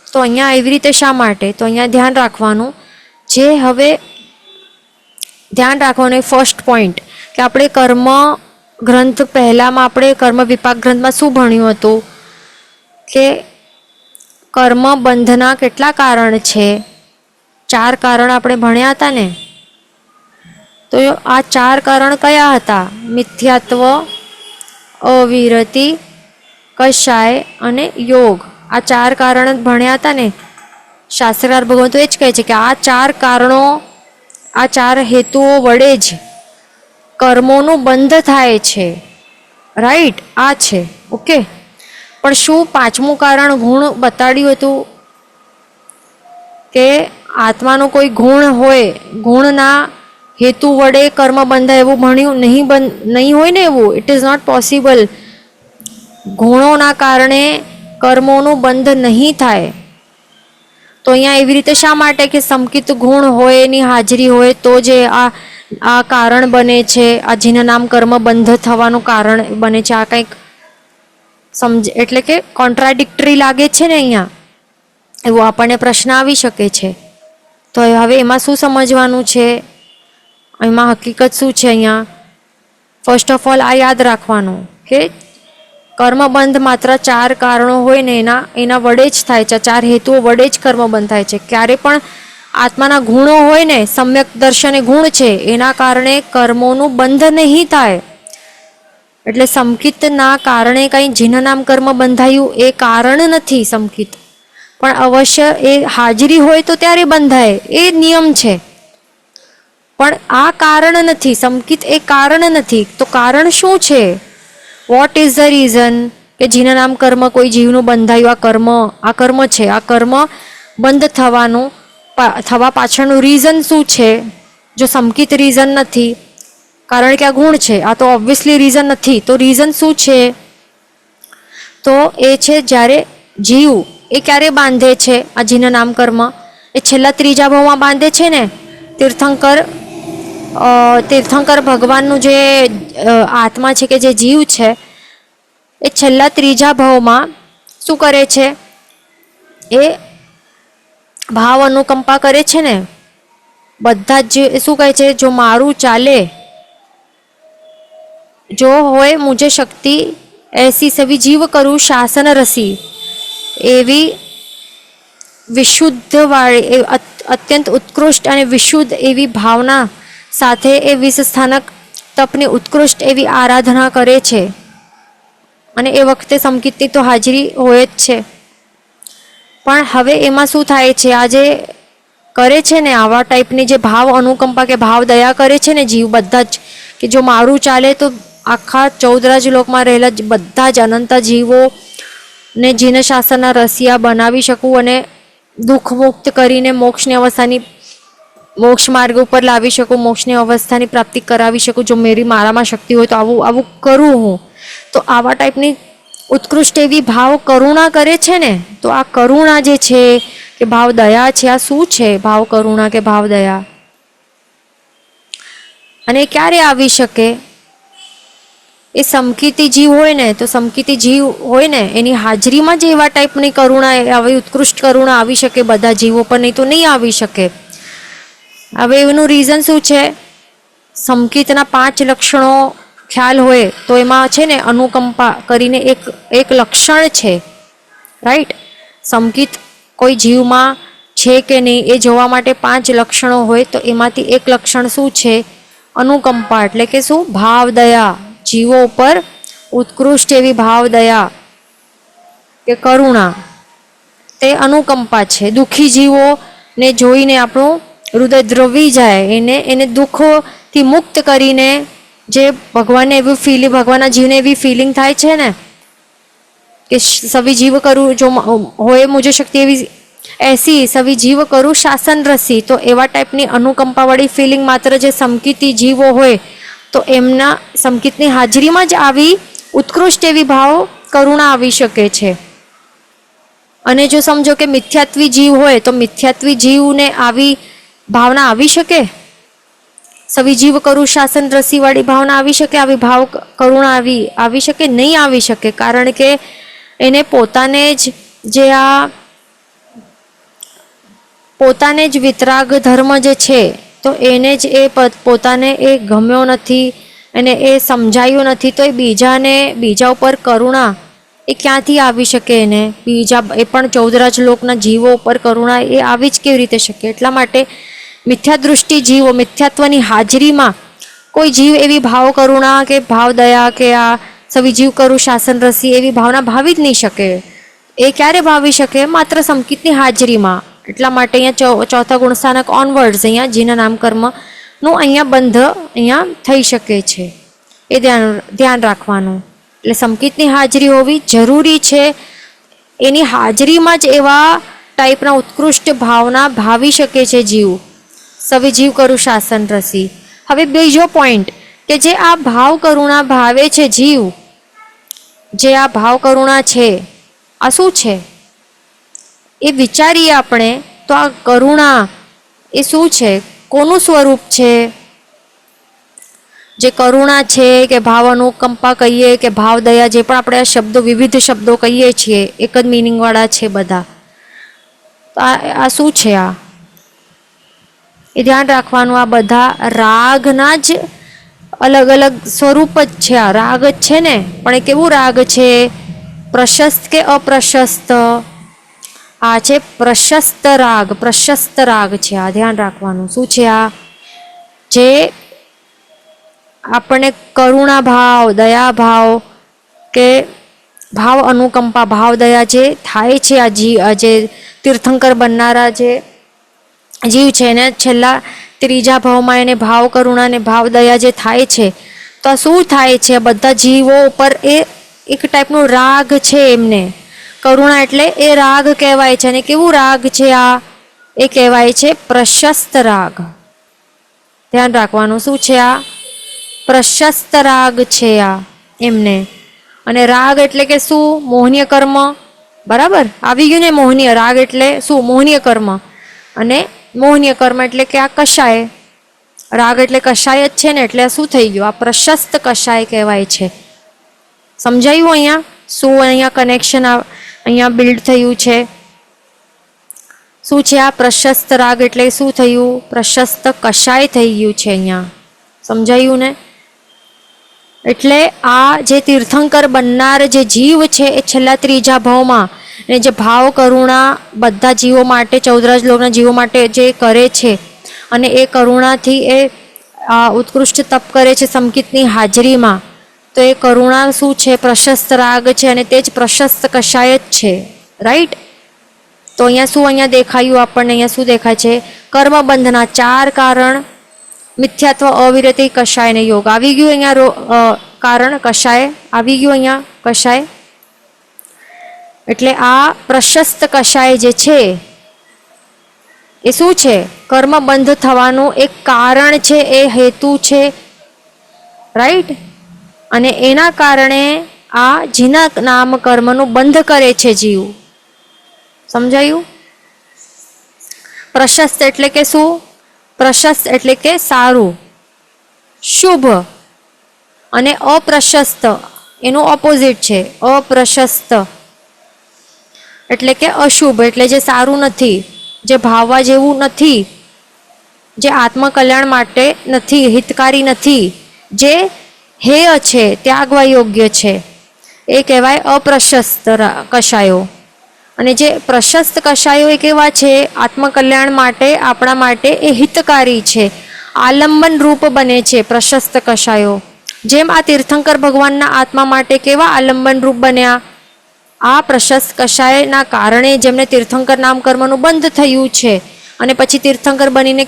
તો અહીંયા એવી રીતે શા માટે? તો અહીંયા ધ્યાન રાખવાનું ફર્સ્ટ પોઈન્ટ કે આપણે કર્મ ગ્રંથ પહેલામાં આપણે કર્મ વિપાક ગ્રંથમાં શું ભણ્યું હતું કે કર્મ બંધના કેટલા કારણ છે? 4 કારણ આપણે ભણ્યા હતા ને. તો આ 4 કારણ કયા હતા? મિથ્યાત્વ, અવિરતિ, કષાય અને યોગ. આ 4 કારણ ભણ્યા હતા ને. શાસ્ત્રકાર ભગવાન તો એ જ કહે છે કે આ 4 કારણો, આ 4 હેતુઓ વડે જ કર્મોનું બંધ થાય છે, રાઈટ? આ છે. ઓકે, પણ શું 5મું કારણ ગુણ બતાડ્યું હતું કે આત્માનો કોઈ ગુણ હોય, ગુણના હેતુ વડે કર્મ બંધાય એવું ભણ્યું નહીં હોય ને એવું. It is not possible. ગુણોના કારણે કર્મોનું બંધ નહીં થાય. તો અહીંયા એવી રીતે શા માટે કે સમકિત ગુણ હોય, એની હાજરી હોય તો જે આ કારણ બને છે, આ જેના નામ કર્મ બંધ થવાનું કારણ બને છે. આ કંઈક એટલે કે કોન્ટ્રાડિક્ટરી લાગે છે ને અહીંયા, એવો આપણને પ્રશ્ન આવી શકે છે. તો હવે એમાં શું સમજવાનું છે? એમાં હકીકત શું છે? અહીંયા ફર્સ્ટ ઓફ ઓલ આ યાદ રાખવાનું કે કર્મબંધ માત્ર 4 કારણો હોય ને એના વડે જ થાય છે, 4 હેતુઓ વડે જ કર્મબંધ થાય છે. ક્યારે પણ આત્માના ગુણો હોય ને, સમ્યક દર્શન એ ગુણ છે, એના કારણે કર્મોનું બંધ નહીં થાય. એટલે સમકિતના કારણે કંઈ જીન નામ કર્મ બંધાયું એ કારણ નથી સમકિત, પણ અવશ્ય એ હાજરી હોય તો ત્યારે બંધાય, એ નિયમ છે. પણ આ કારણ નથી, સમકિત એ કારણ નથી. તો કારણ શું છે? વોટ ઇઝ ધ રીઝન કે જીન નામ કર્મ કોઈ જીવનું બંધાયું? આ કર્મ છે. આ કર્મ બંધ થવા પાછળનું રીઝન શું છે? જો સમકિત રીઝન નથી, કારણ કે આ ગુણ છે, આ તો ઓબ્વિયસલી રીઝન નથી. તો રીઝન શું છે? તો એ છે જ્યારે જીવ એ ક્યારે બાંધે છે? આ જીન નામ કર્મ એ છેલ્લા 3જા ભાવમાં બાંધે છે ને. તીર્થંકર ભગવાનનું જે આત્મા છે કે જે જીવ છે એ છેલ્લા 3જા ભાવમાં શું કરે છે? એ ભાવ અનુકંપા કરે છે ને. બધા જ શું કહે છે? જો મારું ચાલે, જો હોય મુझे શક્તિ એસી સવી જીવ કરું શાસન રસી, એવી વિશુદ્ધ વાળી, અત્યંત ઉત્કૃષ્ટ અને વિશુદ્ધ એવી ભાવના સાથે એ વિષ સ્થાનક તપની ઉત્કૃષ્ટ એવી આરાધના કરે છે. અને એ વખતે સમકિતની તો હાજરી હોય જ છે. પણ હવે એમાં શું થાય છે? આ જે કરે છે ને આવા ટાઈપની જે ભાવ અનુકંપા કે ભાવ દયા કરે છે ને જીવ બધા જ, કે જો મારું ચાલે તો આખા 14 લોકમાં રહેલા બધા જ અનંત જીવોને જીન શાસનના રસિયા બનાવી શકું અને દુઃખ મુક્ત કરીને મોક્ષની અવસ્થાની મોક્ષ માર્ગ ઉપર લાવી શકું, મોક્ષની અવસ્થાની પ્રાપ્તિ કરાવી શકું, જો મારામાં શક્તિ હોય તો આવું આવું કરું હું. તો આવા ટાઈપની ઉત્કૃષ્ટ એવી ભાવ કરુણા કરે છે ને. તો આ કરુણા જે છે કે ભાવ દયા છે, આ શું છે ભાવ કરુણા કે ભાવ દયા? અને ક્યારે આવી શકે? એ સમકીતી જીવ હોય ને, તો સમકીતી જીવ હોય ને એની હાજરીમાં જ એવા ટાઈપની કરુણા, આવી ઉત્કૃષ્ટ કરુણા આવી શકે બધા જીવો પર, નહીં તો નહીં આવી શકે. હવે એનું રીઝન શું છે? સમકીતના 5 લક્ષણો ખ્યાલ હોય તો એમાં છે ને અનુકંપા કરીને એક લક્ષણ છે, રાઈટ? સમકીત કોઈ જીવમાં છે કે નહીં એ જોવા માટે 5 લક્ષણો હોય, તો એમાંથી એક લક્ષણ શું છે? અનુકંપા. એટલે કે શું? ભાવ દયા. જીવો ઉપર ઉત્કૃષ્ટ એવી ભાવ દયા કે કરુણા, તે અનુકંપા છે. દુઃખી જીવોને જોઈને આપણું હૃદય દ્રવી જાય, એને દુઃખોથી મુક્ત કરીને જે ભગવાનને એવી ફિલિંગ, ભગવાનના જીવને એવી ફિલિંગ થાય છે ને કે સવી જીવ કરું જો હોય મુझे શક્તિ એવી એસી સવી જીવ કરું શાસન રસી. તો એવા ટાઈપની અનુકંપાવાળી ફિલિંગ માત્ર જે સમકીતી જીવો હોય તો એમના સમકીતની હાજરીમાં જ આવી ઉત્કૃષ્ટ એવી ભાવ કરુણા આવી શકે છે. અને જો સમજો કે મિથ્યાત્વી જીવ હોય તો મિથ્યાત્વી જીવને આવી ભાવના આવી શકે? સવિજીવ કરું શાસન રસીવાળી ભાવના આવી શકે? આવી ભાવ કરુણા આવી શકે? નહીં આવી શકે. કારણ કે એને પોતાને જ વિતરાગ ધર્મ જે છે, તો એને જ પોતાને એ ગમ્યો નથી, અને એ સમજાયું નથી, તો એ બીજા ઉપર કરુણા એ ક્યાંથી આવી શકે? એને એ પણ 14 લોકના જીવો ઉપર કરુણા એ આવી જ કેવી રીતે શકે? એટલા માટે મિથ્યા દૃષ્ટિ જીવો, મિથ્યાત્વની હાજરીમાં કોઈ જીવ એવી ભાવ કરુણા કે ભાવ દયા કે આ સવિજીવ કરું શાસન રસી એવી ભાવના ભાવી જ નહીં શકે. એ ક્યારે ભાવી શકે? માત્ર સમકીતની હાજરીમાં. એટલા માટે અહીંયા ચોથા ગુણસ્થાનક ઓનવર્ડ્સ અહીંયા જીના નામકર્મનું અહીંયા બંધ અહીંયા થઈ શકે છે. એ ધ્યાન રાખવાનું. એટલે સમકીતની હાજરી હોવી જરૂરી છે. એની હાજરીમાં જ એવા ટાઈપના ઉત્કૃષ્ટ ભાવના ભાવી શકે છે જીવ. સવિજીવ કરું શાસન રસી. હવે બીજો પોઈન્ટ કે જે આ ભાવ કરુણા ભાવે છે જીવ, જે આ ભાવ કરુણા છે, આ શું છે એ વિચારીએ આપણે તો આ કરુણા એ શું છે? કોનું સ્વરૂપ છે? જે કરુણા છે કે ભાવ અનુકંપા કહીએ કે ભાવ દયા, જે પણ આપણે આ શબ્દો, વિવિધ શબ્દો કહીએ છીએ, એક જ મિનિંગવાળા છે બધા. તો આ શું છે? આ એ ધ્યાન રાખવાનું. આ બધા રાગના જ અલગ અલગ સ્વરૂપ જ છે. આ રાગ જ છે ને, પણ એ કેવું રાગ છે? પ્રશસ્ત કે અપ્રશસ્ત? આ છે પ્રશસ્ત રાગ. પ્રશસ્ત રાગ છે આ, ધ્યાન રાખવાનું. શું છે આ? જે આપણને કરુણા ભાવ, દયા ભાવ કે ભાવ અનુકંપા, ભાવ દયા જે થાય છે, આ જે તીર્થંકર બનનારા જે જીવ છે એને છેલ્લા 3જા ભાવમાં એને ભાવ કરુણા ને ભાવ દયા જે થાય છે, તો આ શું થાય છે? બધા જીવો ઉપર એ એક ટાઈપનો રાગ છે એમને. કરુણા એટલે એ રાગ કહેવાય છે. અને કેવું રાગ છે આ? એ કહેવાય છે પ્રશસ્ત રાગ. ધ્યાન રાખવાનું. શું છે આ? પ્રશસ્ત રાગ છે આ એમને. અને રાગ એટલે કે શું? મોહનીય કર્મ. બરાબર આવી ગયું ને? મોહનીય રાગ એટલે શું? મોહનીય કર્મ. અને મોહનીય કર્મ એટલે કે આ કષાય. રાગ એટલે કષાય જ છે ને, એટલે આ શું થઈ ગયું? આ પ્રશસ્ત કષાય કહેવાય છે. સમજાયું અહીંયા? શું અહીંયા કનેક્શન અહીંયા બિલ્ડ થયું છે? શું છે આ પ્રશસ્ત રાગ એટલે શું થયું? પ્રશસ્ત કષાય થઈ ગયું છે અહીંયા. સમજાયું ને? એટલે આ જે તીર્થંકર બનનાર જે જીવ છે એ છેલ્લા 3જા ભાવમાં ને જે ભાવ કરુણા બધા જીવો માટે, 14 લોકના જીવો માટે જે કરે છે, અને એ કરુણાથી એ ઉત્કૃષ્ટ તપ કરે છે સમકીતની હાજરીમાં, તો એ કરુણા શું છે? પ્રશસ્ત રાગ છે. અને તે જ પ્રશસ્ત કષાય જ છે. રાઈટ? તો અહીંયા શું અહીંયા દેખાયું આપણને? અહીંયા શું દેખાય છે? કર્મબંધના 4 કારણ, મિથ્યાત્વ, અવિરતિ, કષાય ને યોગ. આવી ગયું અહીંયા કારણ કષાય આવી ગયું અહીંયા કષાય. એટલે આ પ્રશસ્ત કષાય જે છે એ શું છે? કર્મ બંધ થવાનું એક કારણ છે, એ હેતુ છે, રાઈટ? અને એના કારણે આ જીના નામ કર્મનું બંધ કરે છે જીવ. સમજાયું? પ્રશસ્ત એટલે કે શું? પ્રશસ્ત એટલે કે સારું, શુભ. અને અપ્રશસ્ત એનું ઓપોઝિટ છે, અપ્રશસ્ત એટલે કે અશુભ, એટલે જે સારું નથી, જે ભાવવા જેવું નથી, જે આત્મકલ્યાણ માટે નથી, હિતકારી નથી, જે હેય છે, ત્યાગવા યોગ્ય છે, એ કહેવાય અપ્રશસ્ત કશાયો. અને જે પ્રશસ્ત કશાયો એ કેવા છે? આત્મકલ્યાણ માટે, આપણા માટે એ હિતકારી છે, આલંબન રૂપ બને છે પ્રશસ્ત કશાયો. જેમ આ તીર્થંકર ભગવાનના આત્મા માટે કેવા આલંબન રૂપ બન્યા? આ પ્રશસ્ત કશાયના કારણે જેમને તીર્થંકર નામ કર્મનું બંધ થયું છે, અને પછી તીર્થંકર બનીને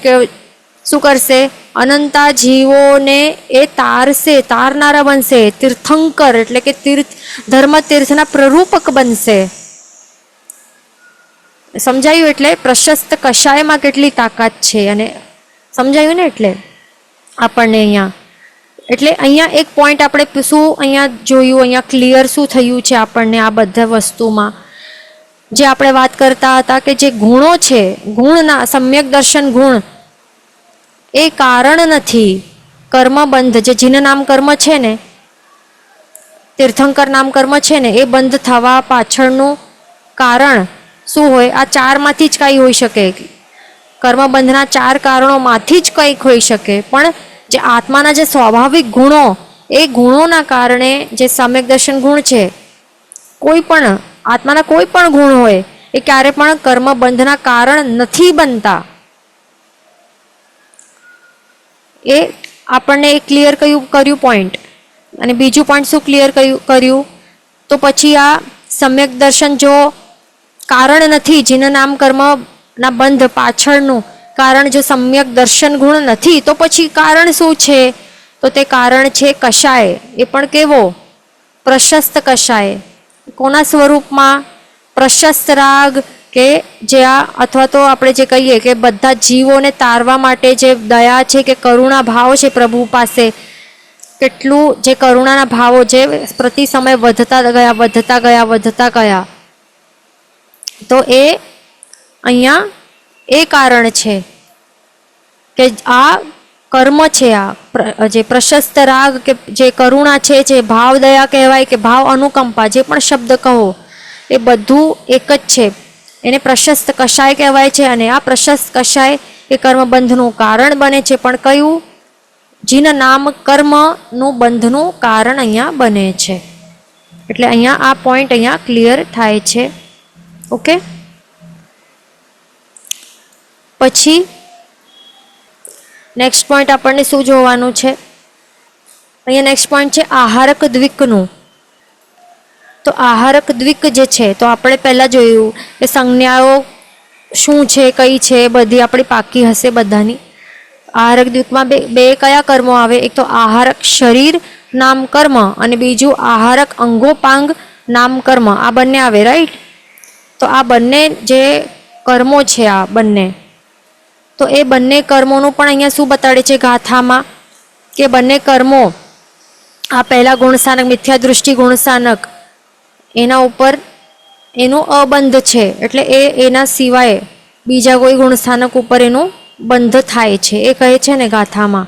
શું કરશે? અનંતા જીવોને એ તારશે, તારનારા બનશે. તીર્થંકર એટલે કે ધર્મ તીર્થના પ્રરૂપક બનશે. સમજાયું? એટલે પ્રશસ્ત કશાયમાં કેટલી તાકાત છે, અને સમજાયું ને? એટલે આપણને અહીંયા, એટલે અહીંયા એક પોઈન્ટ આપણે શું અહીંયા જોયું, અહીંયા ક્લિયર શું થયું છે આપણને આ બધા વસ્તુમાં? જે આપણે વાત કરતા હતા કે જે ગુણો છે, ગુણના સમ્યક દર્શન ગુણ એ કારણ નથી. કર્મબંધ જે જીન નામ કર્મ છે ને, તીર્થંકર નામ કર્મ છે ને, એ બંધ થવા પાછળનું કારણ શું હોય? આ ચારમાંથી જ કંઈ હોઈ શકે. કર્મબંધના ચાર કારણોમાંથી જ કંઈક હોઈ શકે. પણ જે આત્માના જે સ્વાભાવિક ગુણો, એ ગુણોના કારણે જે સમ્યક દર્શન ગુણ છે, કોઈ પણ આત્માના કોઈ પણ ગુણ હોય એ ક્યારે પણ કર્મબંધના કારણ નથી બનતા. એ આપણને એક ક્લિયર કર્યું પોઈન્ટ. અને બીજું પોઈન્ટ શું ક્લિયર કર્યું? તો પછી આ સમ્યક દર્શન જો કારણ નથી, જેના નામ કર્મના બંધ પાછળનું કારણ જો સમ્યક દર્શન ગુણ નથી, તો પછી કારણ શું છે? તો તે કારણ છે કશાય. એ પણ કેવો? પ્રશસ્ત કશાય. કોના સ્વરૂપમાં? પ્રશસ્ત રાગ, કે જે આ, અથવા તો આપણે જે કહીએ કે બધા જીવોને તારવા માટે જે દયા છે કે કરુણા ભાવ છે પ્રભુ પાસે, કેટલું જે કરુણાના ભાવો જે પ્રતિ સમય વધતા ગયા, તો એ અહીંયા એ કારણ છે કે આ કર્મ છે, આ જે પ્રશસ્ત રાગ કે જે કરુણા છે, જે ભાવ દયા કહેવાય કે ભાવ અનુકંપા, જે પણ શબ્દ કહો, એ બધું એક જ છે. એને પ્રશસ્ત કશાય કહેવાય છે. અને આ પ્રશસ્ત કશાય એ કર્મબંધનું કારણ બને છે. પણ કયું? જીન નામ કર્મનું બંધનું કારણ અહીંયા બને છે. એટલે અહીંયા આ પોઈન્ટ અહીંયા ક્લિયર થાય છે. ઓકે, પછી નેક્સ્ટ પોઈન્ટ આપણને શું જોવાનું છે? અહીંયા નેક્સ્ટ પોઈન્ટ છે આહારક દ્વિકનું. તો આહારક દ્વિક જે છે, તો આપણે પહેલાં જોયું કે સંજ્ઞાઓ શું છે, કઈ છે, બધી આપણી પાકી હશે બધાની. આહારક દ્વિકમાં બે કયા કર્મો આવે? એક તો આહારક શરીર નામ કર્મ, અને બીજું આહારક અંગોપાંગ નામ કર્મ. આ બંને આવે, રાઈટ? તો આ બંને જે કર્મો છે, આ બંને, તો એ બંને કર્મોનું પણ અહીંયા શું બતાડે છે ગાથામાં? કે બંને કર્મો, આ પહેલા ગુણસ્થાનક મિથ્યા દૃષ્ટિ ગુણસ્થાનક, એના ઉપર એનું અબંધ છે. એટલે એના સિવાય બીજા કોઈ ગુણસ્થાનક ઉપર એનું બંધ થાય છે, એ કહે છે ને ગાથામાં.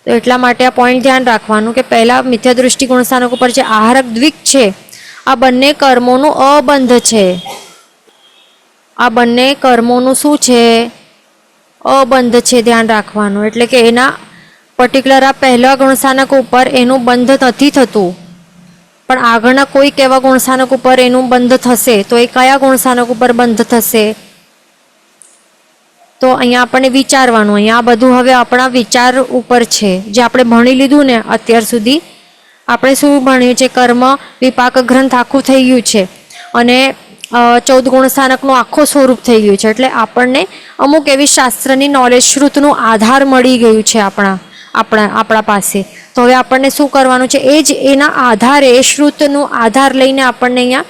તો એટલા માટે આ પોઈન્ટ ધ્યાન રાખવાનું કે પહેલા મિથ્યા દૃષ્ટિ ગુણસ્થાનક ઉપર જે આહારક દ્વિક છે, આ બંને કર્મોનું અબંધ છે. આ બંને કર્મોનું શું છે? અબંધ છે, ધ્યાન રાખવાનું. એટલે કે એના પર્ટિક્યુલર આ પહેલા ગુણસ્થાનક ઉપર એનું બંધ નથી થતું, પણ આગળના કોઈક એવા ગુણસ્થાનક ઉપર એનું બંધ થશે. તો એ કયા ગુણસ્થાનક ઉપર બંધ થશે? તો અહીંયા આપણને વિચારવાનું. અહીંયા આ બધું હવે આપણા વિચાર ઉપર છે. જે આપણે ભણી લીધું ને અત્યાર સુધી, આપણે શું ભણ્યું છે? કર્મ વિપાક ગ્રંથ આખું થઈ ગયું છે, અને 14 ગુણસ્થાનકનું આખું સ્વરૂપ થઈ ગયું છે. એટલે આપણને અમુક એવી શાસ્ત્રની નોલેજ, શ્રુતનું આધાર મળી ગયું છે આપણા પાસે. તો હવે આપણને શું કરવાનું છે? એ જ એના આધારે, એ શ્રુતનું આધાર લઈને આપણને અહીંયા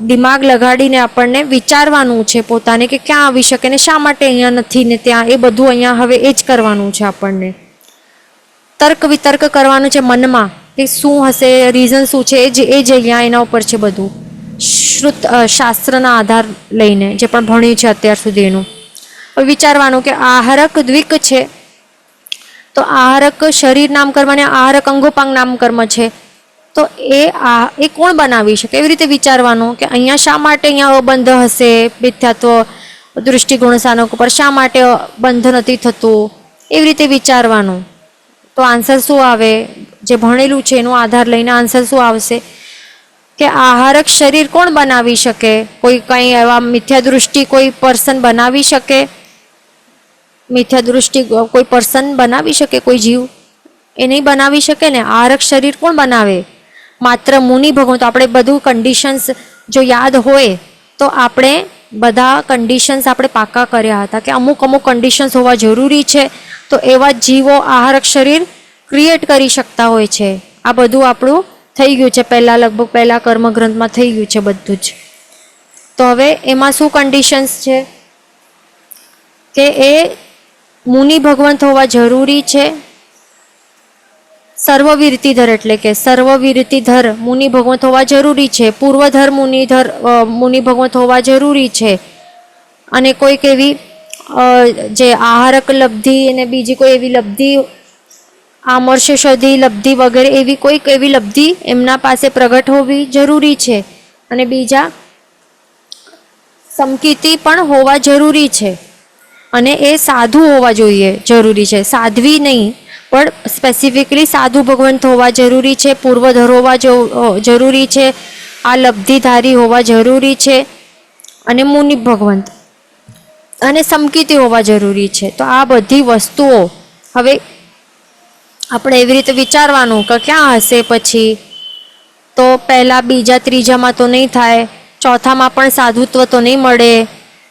દિમાગ લગાડીને આપણને વિચારવાનું છે પોતાને કે ક્યાં આવી શકે ને શા માટે અહીંયા નથી ને ત્યાં, એ બધું અહીંયા હવે એ જ કરવાનું છે આપણને. તર્ક વિતર્ક કરવાનું છે મનમાં કે શું હશે, રીઝન શું છે, એ જ અહીંયા એના ઉપર છે બધું. શાસ્ત્રના આધાર લઈને જે પણ ભણ્યું છે અત્યાર સુધીનું. વિચારવાનું કે આહારક દ્વિક છે, તો આહારક શરીર નામ કર્મ અને આહારક અંગોપાંગ નામ કર્મ છે, તો એ કોણ બનાવી શકે? એવી રીતે વિચારવાનું કે અહીંયા શા માટે અહીંયા અબંધ હશે, મિથ્યાત્વ દૃષ્ટિગુણ સ્થાનક ઉપર શા માટે બંધ નથી થતું, એવી રીતે વિચારવાનું. તો આન્સર શું આવે? જે ભણેલું છે એનો આધાર લઈને આન્સર શું આવશે કે આહારક શરીર કોણ બનાવી શકે? કોઈ કંઈ એવા મિથ્યા દૃષ્ટિ કોઈ પર્સન બનાવી શકે? મિથ્યા દૃષ્ટિ કોઈ પર્સન બનાવી શકે? કોઈ જીવ એ નહીં બનાવી શકે ને. આહારક શરીર કોણ બનાવે? માત્ર મુનિ ભગવાન. તો આપણે બધું કન્ડિશન્સ જો યાદ હોય તો આપણે બધા કન્ડિશન્સ આપણે પાકા કર્યા હતા કે અમુક કન્ડિશન્સ હોવા જરૂરી છે, તો એવા જીવો આહારક શરીર ક્રિએટ કરી શકતા હોય છે. આ બધું આપણું થઈ ગયું છે પહેલાં, લગભગ પહેલાં કર્મગ્રંથમાં થઈ ગયું છે બધું જ. તો હવે એમાં શું કન્ડિશન્સ છે કે એ મુનિ ભગવંત હોવા જરૂરી છે. સર્વવીરતિધર એટલે કે સર્વવીરતિધર મુનિ ભગવંત હોવા જરૂરી છે. પૂર્વધર મુનિ ભગવંત હોવા જરૂરી છે. અને કોઈક એવી જે આહારક લબ્ધિ અને બીજી કોઈ એવી લબ્ધિ, આમર્ષષધિ લબ્ધિ વગેરે એવી કોઈક એવી લબ્ધિ એમના પાસે પ્રગટ હોવી જરૂરી છે. અને બીજા સમકીર્તિ પણ હોવા જરૂરી છે. અને એ સાધુ હોવા જોઈએ, જરૂરી છે, સાધ્વી નહીં, પણ સ્પેસિફિકલી સાધુ ભગવંત હોવા જરૂરી છે. પૂર્વધર હોવા જરૂરી છે. આ લબ્ધિધારી હોવા જરૂરી છે. અને મુનિ ભગવંત અને સમકીર્તિ હોવા જરૂરી છે. તો આ બધી વસ્તુઓ હવે આપણે એવી રીતે વિચારવાનું કે ક્યાં હશે પછી. તો પહેલાં બીજા ત્રીજામાં તો નહીં થાય, ચોથામાં પણ સાધુત્વ તો નહીં મળે,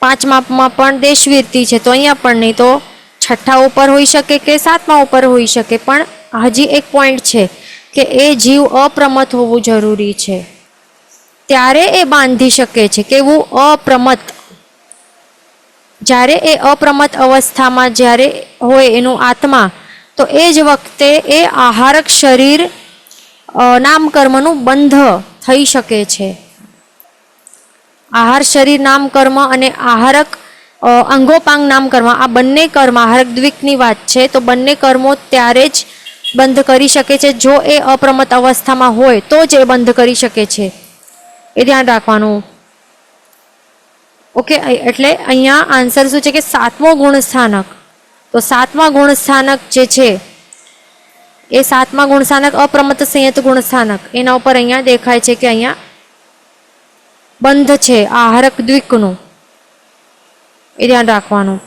પાંચમામાં પણ દેશવીરતી છે તો અહીંયા પણ નહીં, તો છઠ્ઠા ઉપર હોઈ શકે કે સાતમા ઉપર હોઈ શકે. પણ હજી એક પોઈન્ટ છે કે એ જીવ અપ્રમત હોવું જરૂરી છે, ત્યારે એ બાંધી શકે છે. કેવું? અપ્રમત. જ્યારે એ અપ્રમત અવસ્થામાં જ્યારે હોય એનું આત્મા, તો એ જ વખતે એ આહારક શરીર નામ કર્મનું બંધ થઈ શકે છે. આહાર શરીર નામ કર્મ અને આહારક અંગોપાંગ નામ કર્મ, આ બંને કર્મ આહારક દ્વિકની વાત છે. તો બંને કર્મો ત્યારે જ બંધ કરી શકે છે જો એ અપ્રમત અવસ્થામાં હોય, તો જ એ બંધ કરી શકે છે. એ ધ્યાન રાખવાનું. ઓકે, એટલે અહીંયા આન્સર શું છે કે સાતમો ગુણ સ્થાનક. તો સાતમા ગુણ સ્થાનક જે છે એ સાતમા ગુણ સ્થાનક અપ્રમત સંયત ગુણ સ્થાનક, એના ઉપર અહીંયા દેખાય છે કે અહીંયા બંધ છે આહારક દ્વિકનું. એ ધ્યાન રાખવાનું.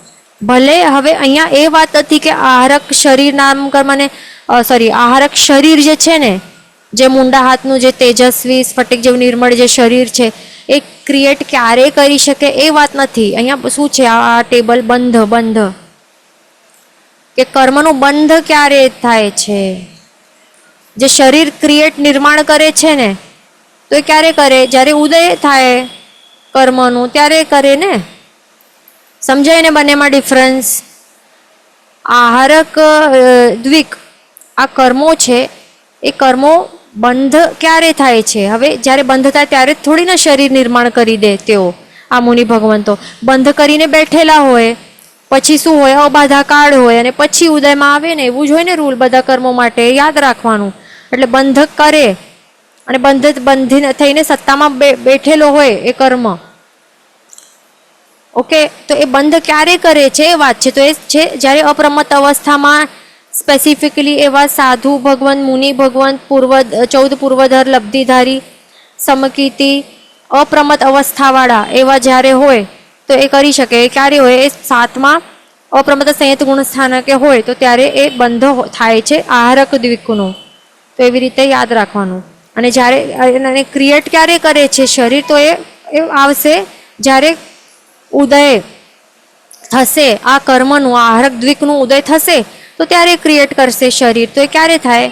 ભલે હવે અહીંયા એ વાત હતી કે આહારક શરીર નામ કર્મ ને આહારક શરીર જે છે ને, જે મુંડા હાથનું જે તેજસ્વી સ્ફટિક જેવું નિર્મળ જે શરીર છે એ ક્રિએટ ક્યારે કરી શકે એ વાત નથી. અહીંયા શું છે? આ ટેબલ બંધ કે કર્મનું બંધ ક્યારે થાય છે? જે શરીર ક્રિએટ નિર્માણ કરે છે ને, તો એ ક્યારે કરે? જ્યારે ઉદય થાય કર્મનું ત્યારે કરે ને. સમજાય ને બંનેમાં ડિફરન્સ? આહારક દ્વિક આ કર્મો છે, એ કર્મો બંધ ક્યારે થાય છે? હવે જ્યારે બંધ થાય ત્યારે થોડી ના શરીર નિર્માણ કરી દે તેઓ. આ મુનિ ભગવંતો બંધ કરીને બેઠેલા હોય, પછી શું હોય? અબાધા કાળ હોય અને પછી ઉદયમાં આવે ને, એવું જ હોય ને રૂલ બધા કર્મો માટે. યાદ રાખવાનું. એટલે બંધ કરે અને બંધી થઈને સત્તામાં બેઠેલો હોય એ કર્મ. ઓકે, તો એ બંધ ક્યારે કરે છે એ વાત છે. તો એ છે જ્યારે અપ્રમત અવસ્થામાં સ્પેસિફિકલી એવા સાધુ ભગવંત, મુનિ ભગવંત, 14 પૂર્વધર લબ્ધિધારી, સમકીર્તિ, અપ્રમત અવસ્થાવાળા એવા જ્યારે હોય તો એ કરી શકે. એ ક્યારે હોય? એ સાતમા અપ્રમત સંયત ગુણ સ્થાનકે હોય તો ત્યારે એ બંધ થાય છે આહારક દ્વિકનું. તો એવી રીતે યાદ રાખવાનું. અને જ્યારે ક્રિએટ ક્યારે કરે છે શરીર? તો એ આવશે જ્યારે ઉદય થશે આ કર્મનું, આહારક દ્વિકનું ઉદય થશે તો ત્યારે ક્રિએટ કરશે શરીર. તો એ ક્યારે થાય?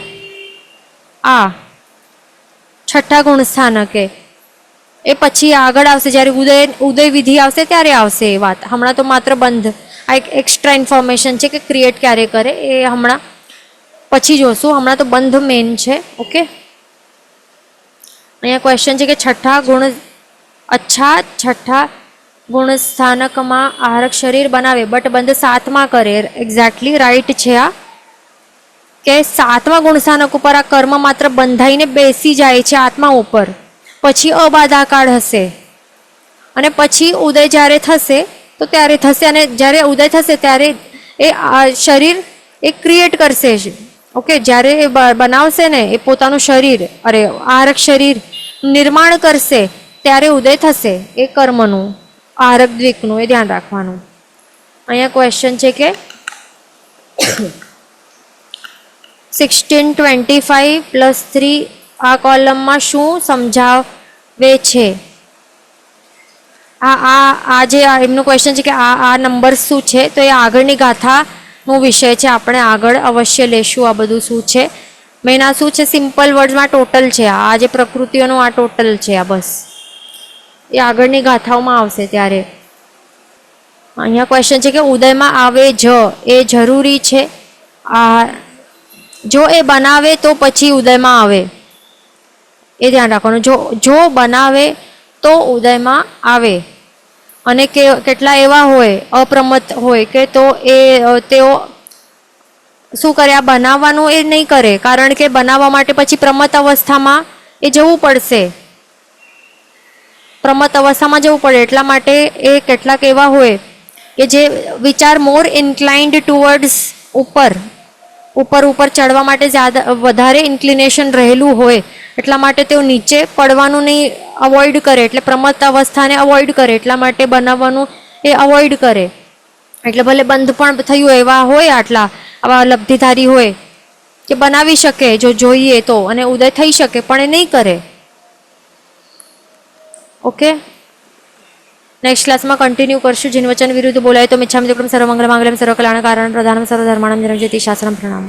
આ છઠ્ઠા ગુણ સ્થાનકે. એ પછી આગળ આવશે, જ્યારે ઉદય વિધિ આવશે ત્યારે આવશે એ વાત. હમણાં તો માત્ર બંધ, આ એક એક્સ્ટ્રા ઇન્ફોર્મેશન છે કે ક્રિએટ ક્યારે કરે એ હમણાં પછી જોશું. હમણાં તો બંધ મેન છે. ઓકે, અહીંયા ક્વેશ્ચન છે કે છઠ્ઠા ગુણ સ્થાનકમાં આહારક શરીર બનાવે બટ બંધ 7માં કરે. એક્ઝેક્ટલી રાઈટ છે આ, કે 7મા ગુણસ્થાનક ઉપર આ કર્મ માત્ર બંધાઈને બેસી જાય છે આત્મા ઉપર, પછી અબાધાકાળ હશે અને પછી ઉદય જ્યારે થશે તો ત્યારે થશે, અને જ્યારે ઉદય થશે ત્યારે એ શરીર એ ક્રિએટ કરશે. ઓકે, જ્યારે એ બનાવશે ને એ પોતાનું શરીર, આહારક શરીર નિર્માણ કરશે ત્યારે ઉદય થશે એ કર્મનું, આહારક દ્વિકનું. એ ધ્યાન રાખવાનું. અહીંયા ક્વેશ્ચન છે કે 1625+3 આ કોલમમાં શું સમજાવે છે? આ જે એમનું ક્વેશ્ચન છે કે આ નંબર શું છે, તો એ આગળની ગાથાનો વિષય છે. આપણે આગળ અવશ્ય લેશું આ બધું શું છે. મેન આ શું છે, સિમ્પલ વર્ડ્સમાં ટોટલ છે. આ જે પ્રકૃતિઓનું આ ટોટલ છે, આ બસ એ આગળની ગાથાઓમાં આવશે ત્યારે. અહીંયા ક્વેશ્ચન છે કે ઉદયમાં આવે એ જરૂરી છે. જો એ બનાવે તો પછી ઉદયમાં આવે, એ ધ્યાન રાખવાનું. જો બનાવે તો ઉદયમાં આવે. અને કેટલા એવા હોય અપ્રમત્ત હોય કે તો તેઓ શું કરે, આ બનાવવાનું એ નહીં કરે, કારણ કે બનાવવા માટે પછી પ્રમત્ત અવસ્થામાં એ જવું પડશે, પ્રમત્ત અવસ્થામાં જવું પડે. એટલા માટે એ કેટલાક એવા હોય કે જે વિચાર મોર ઇન્ક્લાઇન્ડ ટુવર્ડ્સ ઉપર ચડવા માટે વધારે ઇન્ક્લિનેશન રહેલું હોય, એટલા માટે તેઓ નીચે પડવાનું નહીં, અવોઇડ કરે. એટલે પ્રમત્ત અવસ્થાને અવોઇડ કરે, એટલા માટે બનાવવાનું એ અવોઇડ કરે. એટલે ભલે બંધ પણ થયું એવા હોય, આવા લબ્ધિધારી હોય કે બનાવી શકે જો જોઈએ તો, અને ઉદય થઈ શકે, પણ એ નહીં કરે. ઓકે, નેક્સ્ટ ક્લાસમાં કન્ટિન્યુ કરશું. જીન વચન વિરુદ્ધ બોલાય તો મિચ્છામિ દુક્કડમ સર્વમંગલ માંગલ્યમ સર્વકલ્યાણ કારણ પ્રધાનમ સર્વધર્માણમ જનજ્યોતિ શાસ્ત્રમ પ્રણામ.